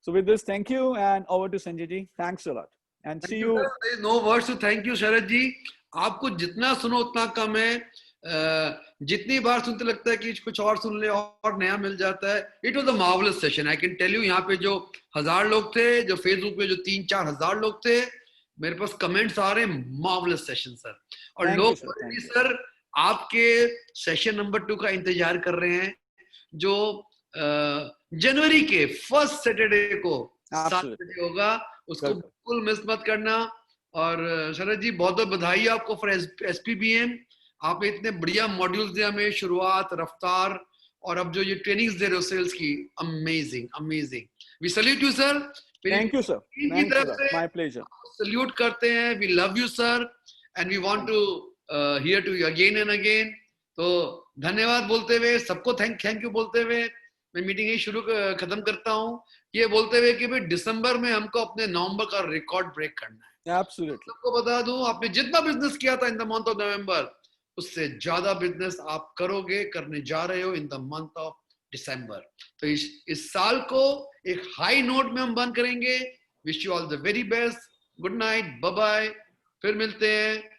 So with this, thank you, and over to Sanjay ji. Thanks a lot, and see you. There is no words to thank you, Sharad ji. आपको जितना सुनो उतना कम है. जितनी बार सुनते लगता है कि कुछ और सुन ले और नया मिल जाता है. It was a marvelous session. I can tell you, यहाँ पे जो 1000 लोग थे, जो Facebook पे जो 3-4 हजार लोग थे, मेरे पास कमेंट्स आ रहे हैं, marvelous session सर. और लोग सर आपके सेशन नंबर 2 का इंतजार कर रहे हैं, जो जनवरी के फर्स्ट सैटरडे को 7 बजे होगा. उसको बिल्कुल मिस मत करना. और शरद जी बहुत बहुत बधाई आपको फॉर SPBM. आपने इतने बढ़िया मॉड्यूल्स दिए हमें, शुरुआत, रफ्तार, और अब जो ये ट्रेनिंग्स दे रहे हो सेल्स की, amazing amazing. We salute you sir. Thank you sir. My pleasure. Salute करते हैं. We love you sir and we want to hear to you again and again. तो धन्यवाद बोलते हुए, सबको थैंक यू बोलते हुए मैं मीटिंग ही खत्म करता हूँ, ये बोलते हुए कि भाई दिसंबर में हमको अपने नवंबर का रिकॉर्ड ब्रेक करना है. एब्सोल्युटली. सबको बता दूं, आपने जितना बिजनेस किया था in the month of November, उससे ज्यादा बिजनेस आप करोगे, करने जा रहे हो in the month of December. तो इस साल को एक हाई नोट में हम बंद करेंगे. Wish you all the very best. Good night, bye bye. फिर मिलते हैं